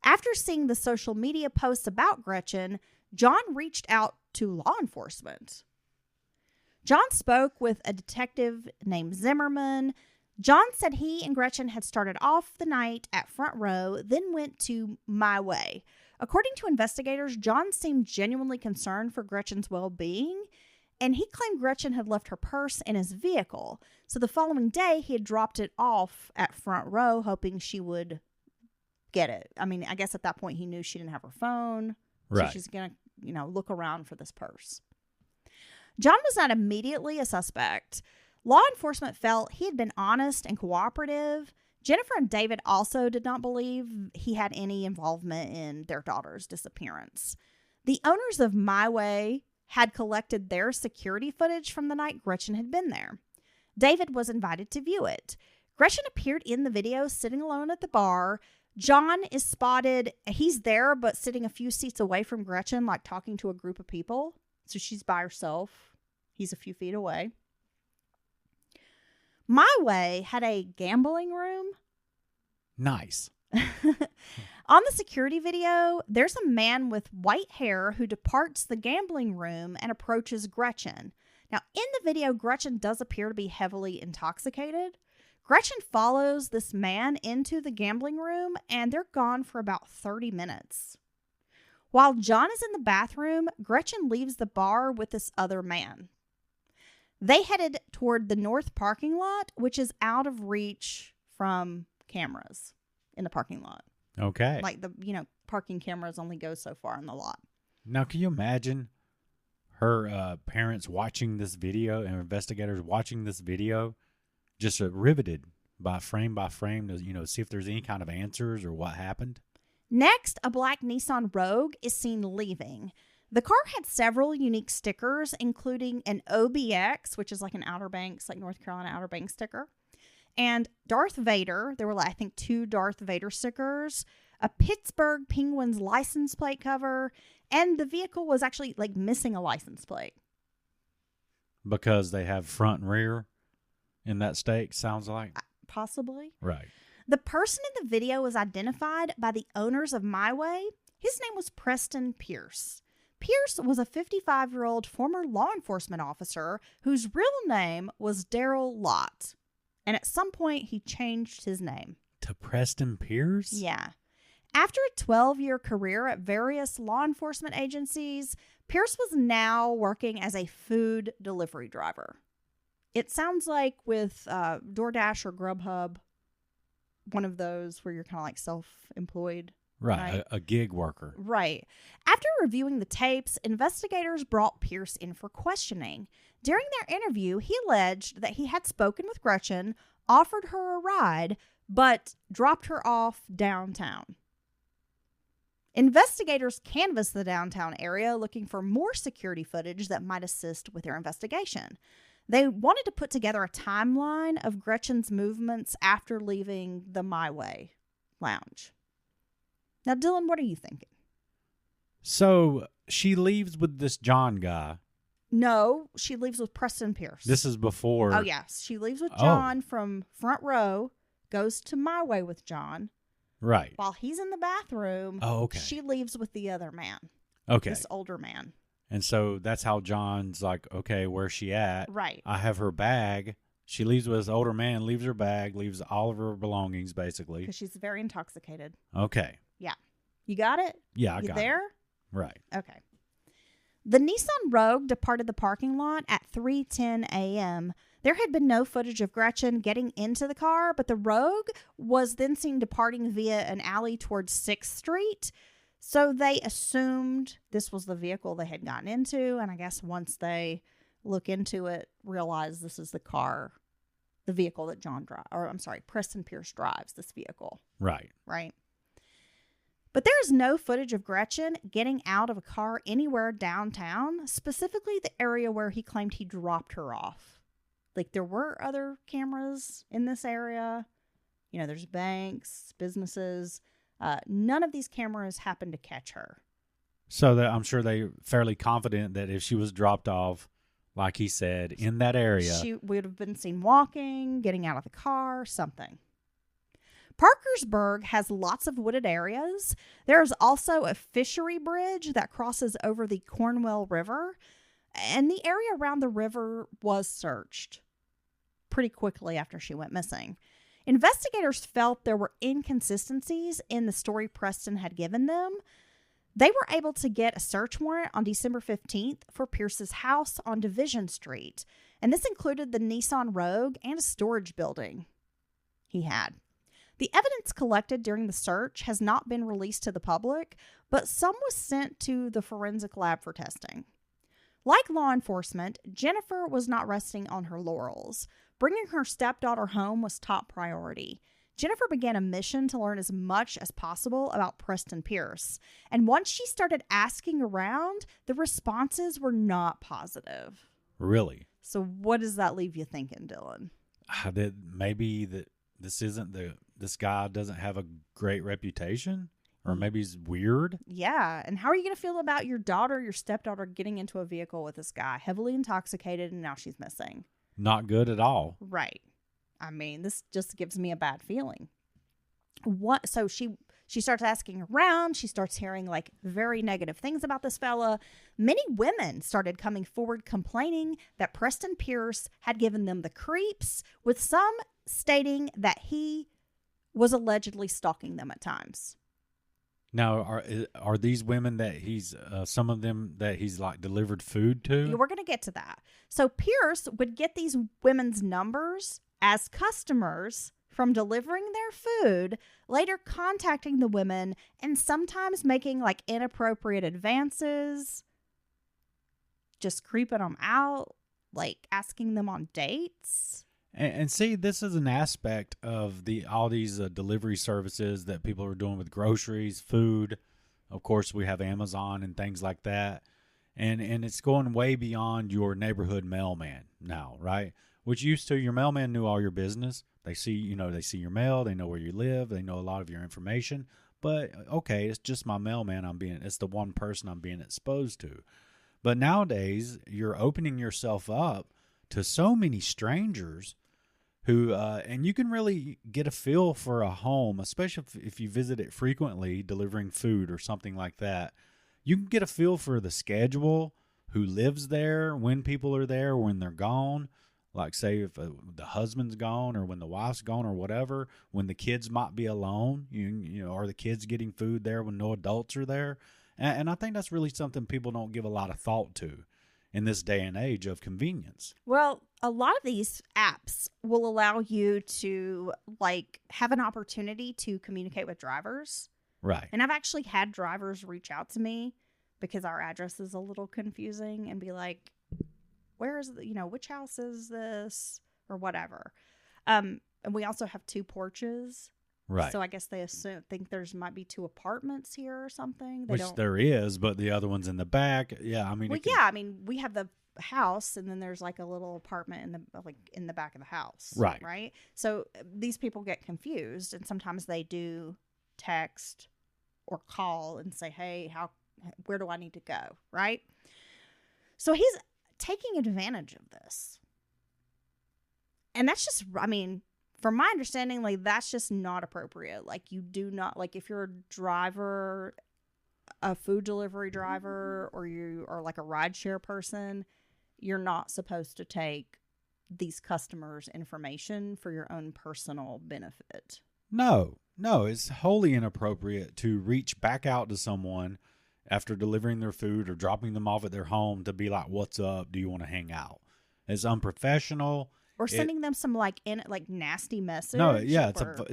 E: After seeing the social media posts about Gretchen, John reached out to law enforcement. John spoke with a detective named Zimmerman. John said he and Gretchen had started off the night at Front Row, then went to My Way. According to investigators, John seemed genuinely concerned for Gretchen's well-being, and he claimed Gretchen had left her purse in his vehicle. So the following day, he had dropped it off at Front Row, hoping she would get it. I mean, I guess at that point, he knew she didn't have her phone.
D: Right.
E: So she's going to, look around for this purse. John was not immediately a suspect. Law enforcement felt he had been honest and cooperative. Jennifer and David also did not believe he had any involvement in their daughter's disappearance. The owners of My Way had collected their security footage from the night Gretchen had been there. David was invited to view it. Gretchen appeared in the video sitting alone at the bar. John is spotted. He's there, but sitting a few seats away from Gretchen, talking to a group of people. So she's by herself. He's a few feet away. My Way had a gambling room.
D: Nice.
E: On the security video, there's a man with white hair who departs the gambling room and approaches Gretchen. Now, in the video, Gretchen does appear to be heavily intoxicated. Gretchen follows this man into the gambling room, and they're gone for about 30 minutes. While John is in the bathroom, Gretchen leaves the bar with this other man. They headed toward the north parking lot, which is out of reach from cameras in the parking lot.
D: Okay.
E: Parking cameras only go so far in the lot.
D: Now, can you imagine her parents watching this video and investigators watching this video, just riveted by frame to, see if there's any kind of answers or what happened?
E: Next, a black Nissan Rogue is seen leaving. The car had several unique stickers, including an OBX, which is an Outer Banks, North Carolina Outer Banks sticker, and Darth Vader. There were, 2 Darth Vader stickers, a Pittsburgh Penguins license plate cover, and the vehicle was actually, missing a license plate.
D: Because they have front and rear in that state, sounds like?
E: Possibly.
D: Right.
E: The person in the video was identified by the owners of My Way. His name was Preston Pierce. Pierce was a 55-year-old former law enforcement officer whose real name was Darrell Lott. And at some point, he changed his name.
D: To Preston Pierce?
E: Yeah. After a 12-year career at various law enforcement agencies, Pierce was now working as a food delivery driver. It sounds like with DoorDash or Grubhub, one of those where you're kind of like self-employed.
D: Right, a gig worker.
E: Right. After reviewing the tapes, investigators brought Pierce in for questioning. During their interview, he alleged that he had spoken with Gretchen, offered her a ride, but dropped her off downtown. Investigators canvassed the downtown area looking for more security footage that might assist with their investigation. They wanted to put together a timeline of Gretchen's movements after leaving the My Way lounge. Now, Dylan, what are you thinking?
D: So she leaves with this John guy.
E: No, she leaves with Preston Pierce.
D: This is before.
E: Oh, yes. She leaves with John from front row, goes to My Way with John.
D: Right.
E: While he's in the bathroom, she leaves with the other man.
D: Okay.
E: This older man.
D: And so that's how John's like, okay, where's she at?
E: Right.
D: I have her bag. She leaves with this older man, leaves her bag, leaves all of her belongings, basically.
E: Because she's very intoxicated.
D: Okay.
E: Yeah. You got it?
D: Yeah, I
E: you
D: got
E: there?
D: it. Right.
E: Okay. The Nissan Rogue departed the parking lot at 3:10 a.m. There had been no footage of Gretchen getting into the car, but the Rogue was then seen departing via an alley towards 6th Street. So they assumed this was the vehicle they had gotten into, and I guess once they look into it, realize this is the car, the vehicle that Preston Pierce drives this vehicle.
D: Right.
E: Right. But there is no footage of Gretchen getting out of a car anywhere downtown, specifically the area where he claimed he dropped her off. Like, there were other cameras in this area. You know, there's banks, businesses. None of these cameras happened to catch her.
D: So I'm sure they're fairly confident that if she was dropped off, like he said, in that area,
E: she would have been seen walking, getting out of the car, something. Parkersburg has lots of wooded areas. There's also a fishery bridge that crosses over the Cornwall River, and the area around the river was searched pretty quickly after she went missing. Investigators felt there were inconsistencies in the story Preston had given them. They were able to get a search warrant on December 15th for Pierce's house on Division Street, and this included the Nissan Rogue and a storage building he had. The evidence collected during the search has not been released to the public, but some was sent to the forensic lab for testing. Like law enforcement, Jennifer was not resting on her laurels. Bringing her stepdaughter home was top priority. Jennifer began a mission to learn as much as possible about Preston Pierce. And once she started asking around, the responses were not positive.
D: Really?
E: So what does that leave you thinking, Dylan?
D: That maybe this guy doesn't have a great reputation, or maybe he's weird.
E: Yeah. And how are you going to feel about your stepdaughter getting into a vehicle with this guy, heavily intoxicated, and now she's missing?
D: Not good at all.
E: Right. I mean, this just gives me a bad feeling. So she starts asking around. She starts hearing like very negative things about this fella. Many women started coming forward complaining that Preston Pierce had given them the creeps, with some stating that he was allegedly stalking them at times.
D: Now, are these women that he's some of them that he's like delivered food to?
E: We're going to get to that. So Pierce would get these women's numbers as customers from delivering their food, later contacting the women and sometimes making like inappropriate advances, just creeping them out, like asking them on dates.
D: And see, this is an aspect of all these delivery services that people are doing with groceries, food. Of course, we have Amazon and things like that. And it's going way beyond your neighborhood mailman now, right? Which used to, your mailman knew all your business. They see your mail. They know where you live. They know a lot of your information. But, okay, it's just my mailman it's the one person I'm being exposed to. But nowadays, you're opening yourself up to so many strangers who, and you can really get a feel for a home, especially if you visit it frequently, delivering food or something like that. you can get a feel for the schedule, who lives there, when people are there, when they're gone. Like, say, if the husband's gone or when the wife's gone or whatever, when the kids might be alone, you know, are the kids getting food there when no adults are there? And I think that's really something people don't give a lot of thought to in this day and age of convenience.
E: Well, a lot of these apps will allow you to like have an opportunity to communicate with drivers.
D: Right.
E: And I've actually had drivers reach out to me because our address is a little confusing and be like, where is which house is this or whatever. And we also have 2 porches.
D: Right.
E: So I guess they think there's might be 2 apartments here or something.
D: There is, but the other one's in the back. Yeah, I mean.
E: Well, we have the house and then there's like a little apartment in the back of the house.
D: Right.
E: Right. So these people get confused and sometimes they do text or call and say, hey, where do I need to go? Right. So he's taking advantage of this. And that's just, from my understanding, like, that's just not appropriate. Like, you do not, like, if you're a driver, a food delivery driver, or you are like a rideshare person, you're not supposed to take these customers' information for your own personal benefit.
D: No, it's wholly inappropriate to reach back out to someone after delivering their food or dropping them off at their home to be like, what's up? Do you want to hang out? It's unprofessional.
E: Or sending them some nasty message.
D: No, yeah, it's a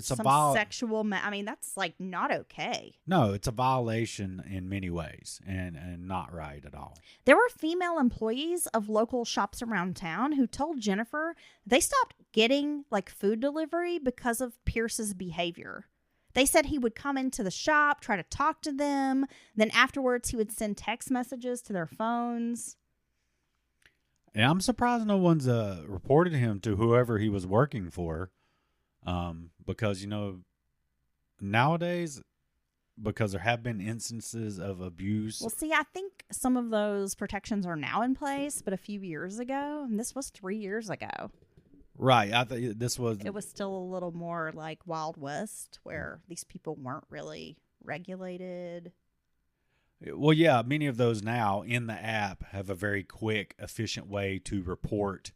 E: sexual. That's like not okay.
D: No, it's a violation in many ways and not right at all.
E: There were female employees of local shops around town who told Jennifer they stopped getting like food delivery because of Pierce's behavior. They said he would come into the shop, try to talk to them. Then afterwards, he would send text messages to their phones.
D: And I'm surprised no one's reported him to whoever he was working for. Because, nowadays, because there have been instances of abuse.
E: Well, see, I think some of those protections are now in place, but a few years ago, and this was 3 years ago.
D: Right. I think
E: it was still a little more like Wild West where these people weren't really regulated.
D: Well, yeah, many of those now in the app have a very quick, efficient way to report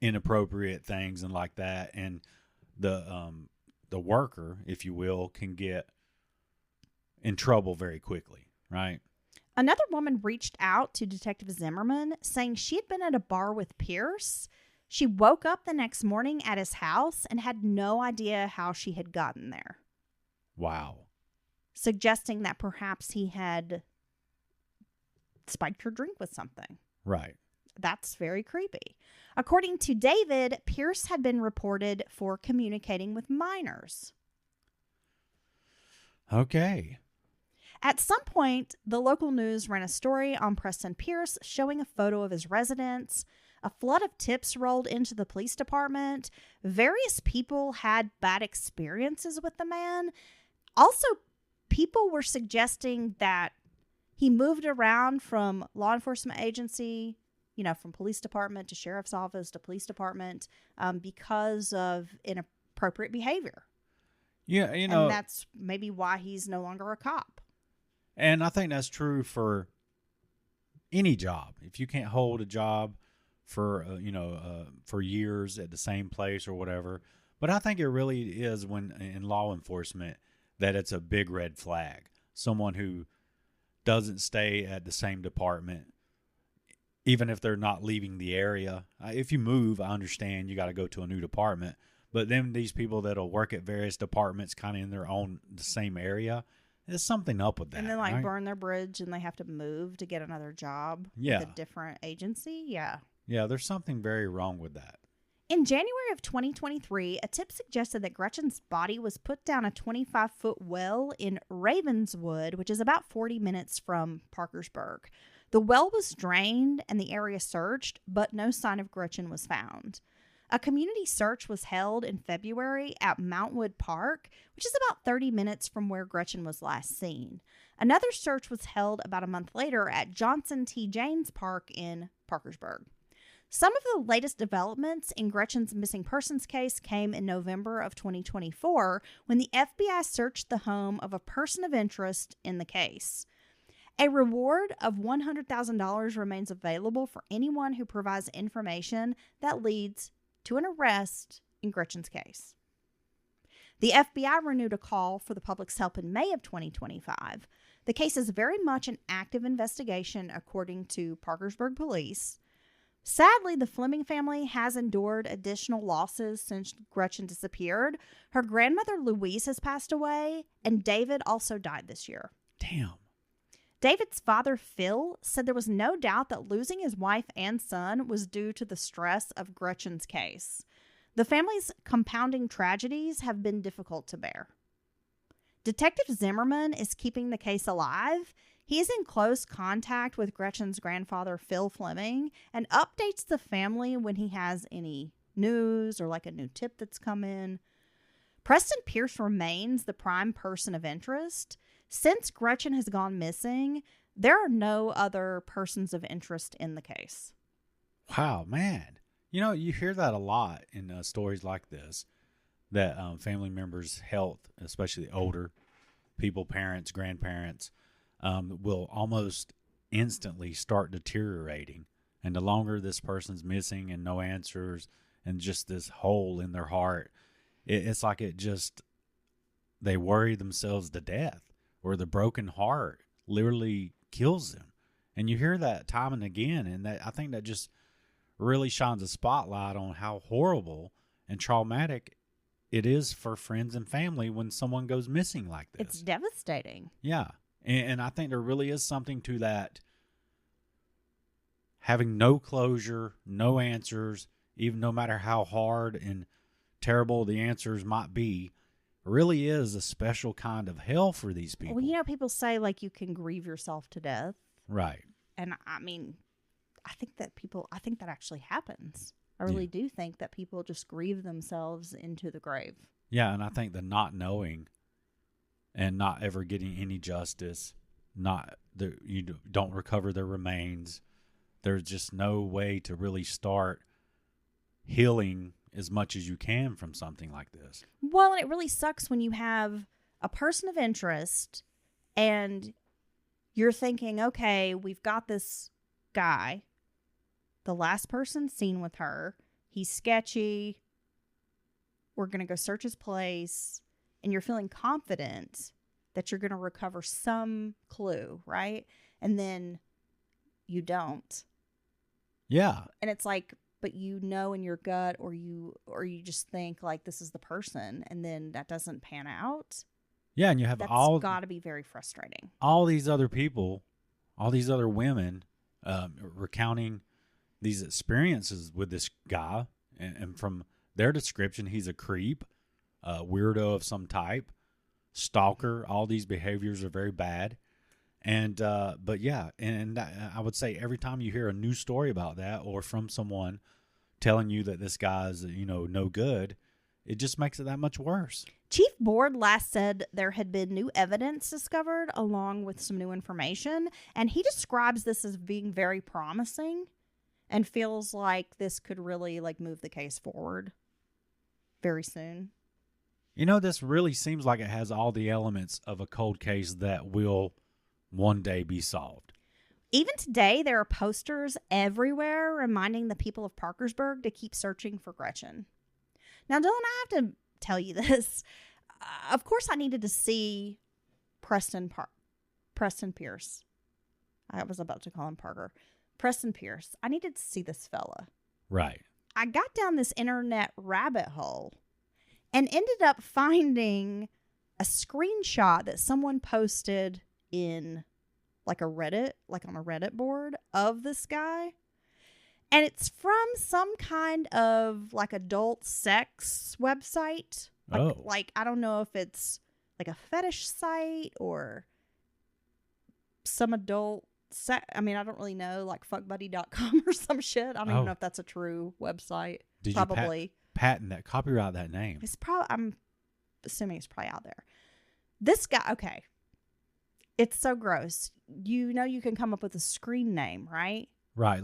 D: inappropriate things and like that. And the worker, if you will, can get in trouble very quickly, right?
E: Another woman reached out to Detective Zimmerman saying she had been at a bar with Pierce. She woke up the next morning at his house and had no idea how she had gotten there.
D: Wow.
E: Suggesting that perhaps he had spiked her drink with something.
D: Right.
E: That's very creepy. According to David, Pierce had been reported for communicating with minors.
D: Okay.
E: At some point, the local news ran a story on Preston Pierce showing a photo of his residence. A flood of tips rolled into the police department. Various people had bad experiences with the man. Also, people were suggesting that he moved around from law enforcement agency, from police department to sheriff's office to police department because of inappropriate behavior.
D: Yeah,
E: and that's maybe why he's no longer a cop.
D: And I think that's true for any job. If you can't hold a job for years at the same place or whatever. But I think it really is when in law enforcement that it's a big red flag. Someone who doesn't stay at the same department, even if they're not leaving the area. If you move, I understand you got to go to a new department. But then these people that'll work at various departments kind of in the same area, there's something up with that.
E: And then
D: right?
E: burn their bridge and they have to move to get another job with a different agency. Yeah.
D: Yeah, there's something very wrong with that.
E: In January of 2023, a tip suggested that Gretchen's body was put down a 25-foot well in Ravenswood, which is about 40 minutes from Parkersburg. The well was drained and the area searched, but no sign of Gretchen was found. A community search was held in February at Mountwood Park, which is about 30 minutes from where Gretchen was last seen. Another search was held about a month later at Johnson T. Janes Park in Parkersburg. Some of the latest developments in Gretchen's missing persons case came in November of 2024 when the FBI searched the home of a person of interest in the case. A reward of $100,000 remains available for anyone who provides information that leads to an arrest in Gretchen's case. The FBI renewed a call for the public's help in May of 2025. The case is very much an active investigation, according to Parkersburg Police. Sadly, the Flemming family has endured additional losses since Gretchen disappeared. Her grandmother, Louise, has passed away, and David also died this year.
D: Damn.
E: David's father, Phil, said there was no doubt that losing his wife and son was due to the stress of Gretchen's case. The family's compounding tragedies have been difficult to bear. Detective Zimmerman is keeping the case alive. He is in close contact with Gretchen's grandfather, Phil Flemming, and updates the family when he has any news or like a new tip that's come in. Preston Pierce remains the prime person of interest. Since Gretchen has gone missing, there are no other persons of interest in the case.
D: Wow, man. You know, you hear that a lot in stories like this, that family members' health, especially older people, parents, grandparents, will almost instantly start deteriorating. And the longer this person's missing and no answers and just this hole in their heart, it's like they worry themselves to death, or the broken heart literally kills them. And you hear that time and again, and I think that just really shines a spotlight on how horrible and traumatic it is for friends and family when someone goes missing like this.
E: It's devastating.
D: Yeah. And I think there really is something to that. Having no closure, no answers, even no matter how hard and terrible the answers might be, really is a special kind of hell for these people.
E: Well, you know, people say like you can grieve yourself to death.
D: Right.
E: And I mean, I think that actually happens. I really do think that people just grieve themselves into the grave.
D: Yeah, and I think the not knowing and not ever getting any justice, you don't recover their remains, there's just no way to really start healing as much as you can from something like this.
E: Well, and it really sucks when you have a person of interest and you're thinking, okay, we've got this guy, the last person seen with her. He's sketchy. We're going to go search his place. And you're feeling confident that you're going to recover some clue, right? And then you don't.
D: Yeah.
E: And it's like, but you know in your gut, or you just think like this is the person, and then that doesn't pan out.
D: Yeah, and you have
E: That's got to be very frustrating.
D: All these other people, all these other women recounting these experiences with this guy, and from their description, he's a creep, weirdo of some type, stalker. All these behaviors are very bad. And but yeah, and I would say every time you hear a new story about that, or from someone telling you that this guy's no good, it just makes it that much worse.
E: Chief Board last said there had been new evidence discovered along with some new information, and he describes this as being very promising and feels like this could really move the case forward very soon.
D: This really seems like it has all the elements of a cold case that will one day be solved.
E: Even today, there are posters everywhere reminding the people of Parkersburg to keep searching for Gretchen. Now, Dylan, I have to tell you this. Of course, I needed to see Preston Pierce. I was about to call him Parker. Preston Pierce. I needed to see this fella.
D: Right. I
E: got down this internet rabbit hole and ended up finding a screenshot that someone posted in on a Reddit board of this guy. And it's from some kind of adult sex website. I don't know if it's a fetish site or some adult sex. I mean, I don't really know, fuckbuddy.com or some shit. I don't even know if that's a true website.
D: Did
E: probably
D: you patent that, copyright that name?
E: It's probably, I'm assuming it's probably out there. This guy, okay. It's so gross. You can come up with a screen name, right?
D: Right,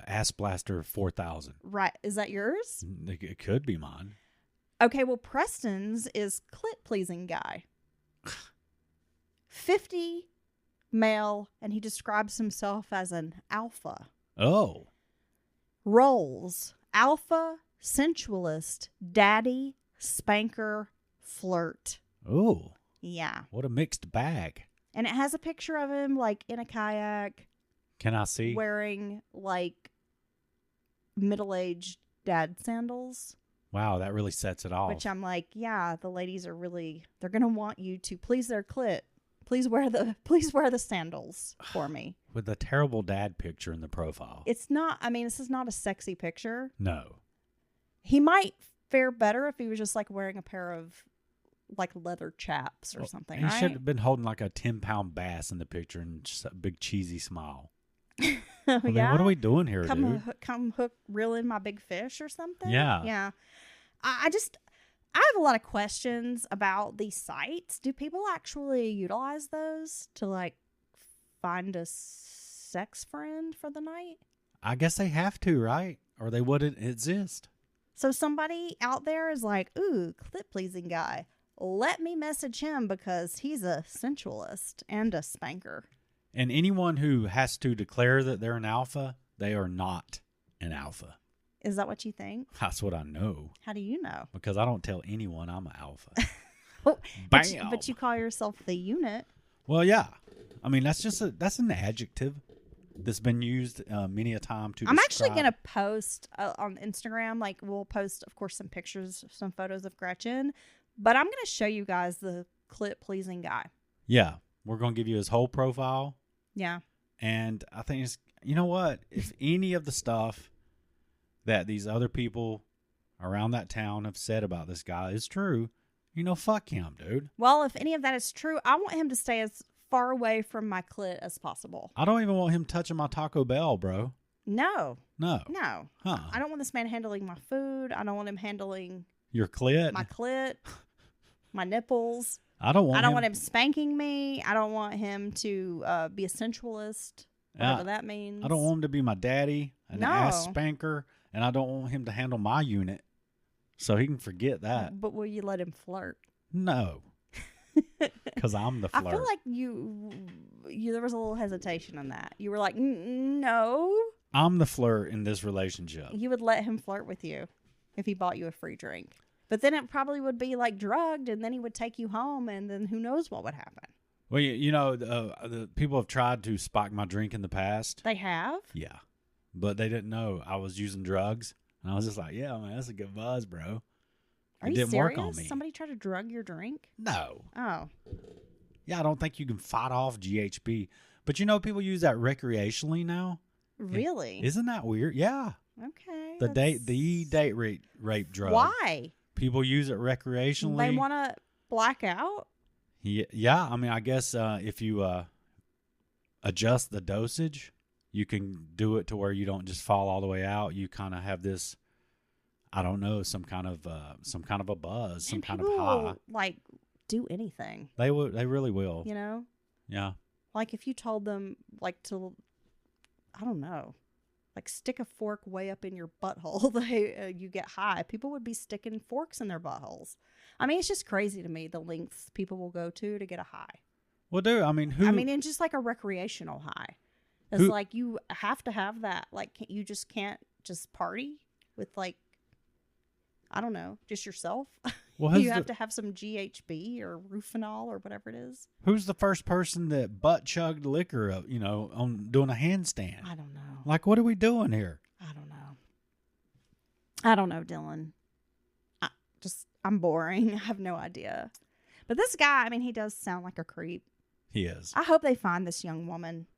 D: Ass Blaster 4000.
E: Right. Is that yours?
D: It could be mine.
E: Okay, well, Preston's is Clit Pleasing Guy. 50 male, and he describes himself as an alpha.
D: Oh.
E: Roles: alpha, sensualist, daddy, spanker, flirt.
D: Oh.
E: Yeah.
D: What a mixed bag.
E: And it has a picture of him like in a kayak
D: Can I see?
E: wearing like middle-aged dad sandals.
D: Wow, that really sets it off.
E: Which I'm like, yeah, the ladies are really, they're going to want you to please their clit. Please wear the sandals for me.
D: With a terrible dad picture in the profile.
E: It's not, I mean, this is not a sexy picture.
D: No.
E: He might fare better if he was just like wearing a pair of like leather chaps or something,
D: He
E: right?
D: should have been holding like a 10-pound bass in the picture and just a big cheesy smile. I mean,
E: Yeah?
D: what are we doing here,
E: come
D: dude?
E: come hook, reel in my big fish or something.
D: Yeah.
E: Yeah. I have a lot of questions about these sites. Do people actually utilize those to like find a sex friend for the night?
D: I guess they have to, right? Or they wouldn't exist.
E: So somebody out there is like, ooh, clit pleasing guy. Let me message him because he's a sensualist and a spanker.
D: And anyone who has to declare that they're an alpha, they are not an alpha.
E: Is that what you think?
D: That's what I know.
E: How do you know?
D: Because I don't tell anyone I'm an alpha.
E: Oh,
D: Bam!
E: but you call yourself the unit.
D: Well, yeah. I mean, that's an adjective that's been used many a time to
E: I'm
D: describe.
E: actually going to post on Instagram. Like, we'll post, of course, some pictures, some photos of Gretchen. But I'm going to show you guys the clit-pleasing guy.
D: Yeah. We're going to give you his whole profile.
E: Yeah.
D: And I think it's, you know what? If any of the stuff that these other people around that town have said about this guy is true, fuck him, dude.
E: Well, if any of that is true, I want him to stay as far away from my clit as possible.
D: I don't even want him touching my Taco Bell, bro.
E: No.
D: No.
E: No.
D: Huh.
E: I don't want this man handling my food. I don't want him handling
D: Your clit?
E: my clit, my nipples.
D: I don't want
E: him spanking me. I don't want him to be a sensualist, whatever that means.
D: I don't want him to be my daddy, an
E: No.
D: ass spanker, and I don't want him to handle my unit. So he can forget that.
E: But will you let him flirt?
D: No. Because I'm the flirt.
E: I feel like you there was a little hesitation on that. You were like, no.
D: I'm the flirt in this relationship.
E: You would let him flirt with you if he bought you a free drink. But then it probably would be like drugged, and then he would take you home, and then who knows what would happen.
D: Well, the people have tried to spike my drink in the past.
E: They have?
D: Yeah. But they didn't know I was using drugs. And I was just like, yeah, man, that's a good buzz, bro.
E: Are
D: It
E: you
D: didn't
E: serious?
D: work on me.
E: Somebody tried to drug your drink?
D: No.
E: Oh.
D: Yeah, I don't think you can fight off GHB. But people use that recreationally now.
E: Really?
D: Isn't that weird? Yeah.
E: Okay.
D: The date rape drug.
E: Why?
D: People use it recreationally.
E: They want to black out?
D: Yeah. I mean, I guess if you adjust the dosage, you can do it to where you don't just fall all the way out. You kind of have this, I don't know, some kind of a buzz, some kind of high.
E: People, like, do anything.
D: They really will. Yeah.
E: Like if you told them like to, I don't know, like stick a fork way up in your butthole, you get high. People would be sticking forks in their buttholes. I mean, it's just crazy to me the lengths people will go to get a high.
D: Well, dude, I mean,
E: and just like a recreational high. It's like you have to have that. Like you just can't just party with like, I don't know, just yourself.
D: Well,
E: you have to have some GHB or Rufinol or whatever it is.
D: Who's the first person that butt chugged liquor up, on doing a handstand?
E: I don't know.
D: Like, what are we doing here?
E: I don't know, Dylan. I'm boring. I have no idea. But this guy, I mean, he does sound like a creep.
D: He is.
E: I hope they find this young woman.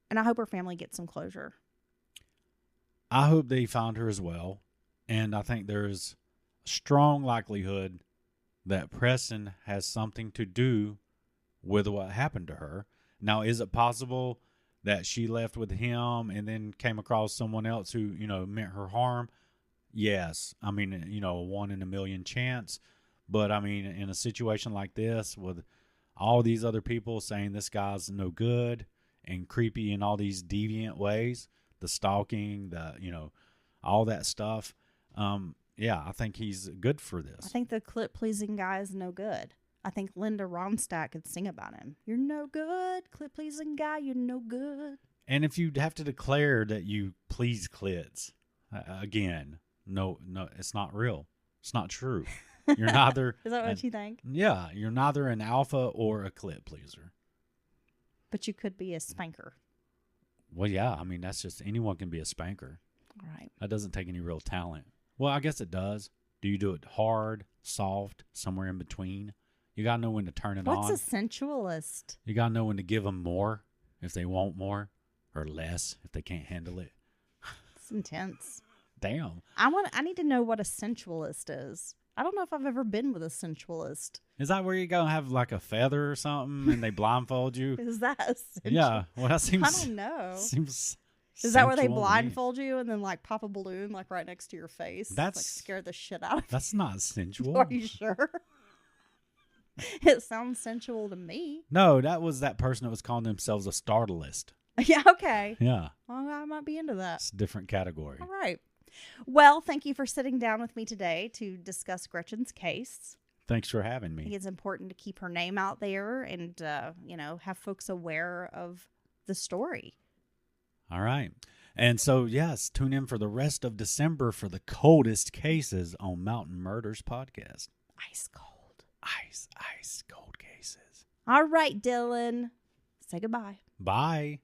E: And I hope her family gets some closure.
D: I hope they found her as well. And I think there's a strong likelihood that Preston has something to do with what happened to her. Now, is it possible that she left with him and then came across someone else who, meant her harm? Yes. I mean, a 1 in a million chance. But, I mean, in a situation like this with all these other people saying this guy's no good and creepy in all these deviant ways, the stalking, all that stuff. Yeah, I think he's good for this.
E: I think the clip pleasing guy is no good. I think Linda Ronstadt could sing about him. You're no good, clit pleasing guy. You're no good.
D: And if you have to declare that you please clits, again, no, it's not real. It's not true. You're neither.
E: Is that what you think?
D: Yeah, you're neither an alpha or a clit pleaser.
E: But you could be a spanker.
D: Well, yeah, I mean, that's just anyone can be a spanker.
E: All right.
D: That doesn't take any real talent. Well, I guess it does. Do you do it hard, soft, somewhere in between? You got to know when to turn it on.
E: What's a sensualist?
D: You got to know when to give them more if they want more, or less if they can't handle it.
E: It's intense.
D: Damn.
E: I need to know what a sensualist is. I don't know if I've ever been with a sensualist.
D: Is that where you go have like a feather or something and they blindfold you?
E: Is that a sensualist?
D: Yeah. Well, that seems.
E: I don't know.
D: Seems.
E: Is that where they
D: sensual to me.
E: blindfold you and then like pop a balloon like right next to your face?
D: That's
E: like scare the shit out of you.
D: That's not sensual.
E: Are you sure? It sounds sensual to me.
D: No, that was that person that was calling themselves a startlist.
E: Yeah, okay.
D: Yeah.
E: Well, I might be into that.
D: It's a different category.
E: All right. Well, thank you for sitting down with me today to discuss Gretchen's case.
D: Thanks for having
E: I think
D: me.
E: it's important to keep her name out there and, have folks aware of the story.
D: All right. And so, yes, tune in for the rest of December for the coldest cases on Mountain Murders podcast.
E: Ice cold.
D: Ice cold cases.
E: All right, Dylan. Say goodbye.
D: Bye.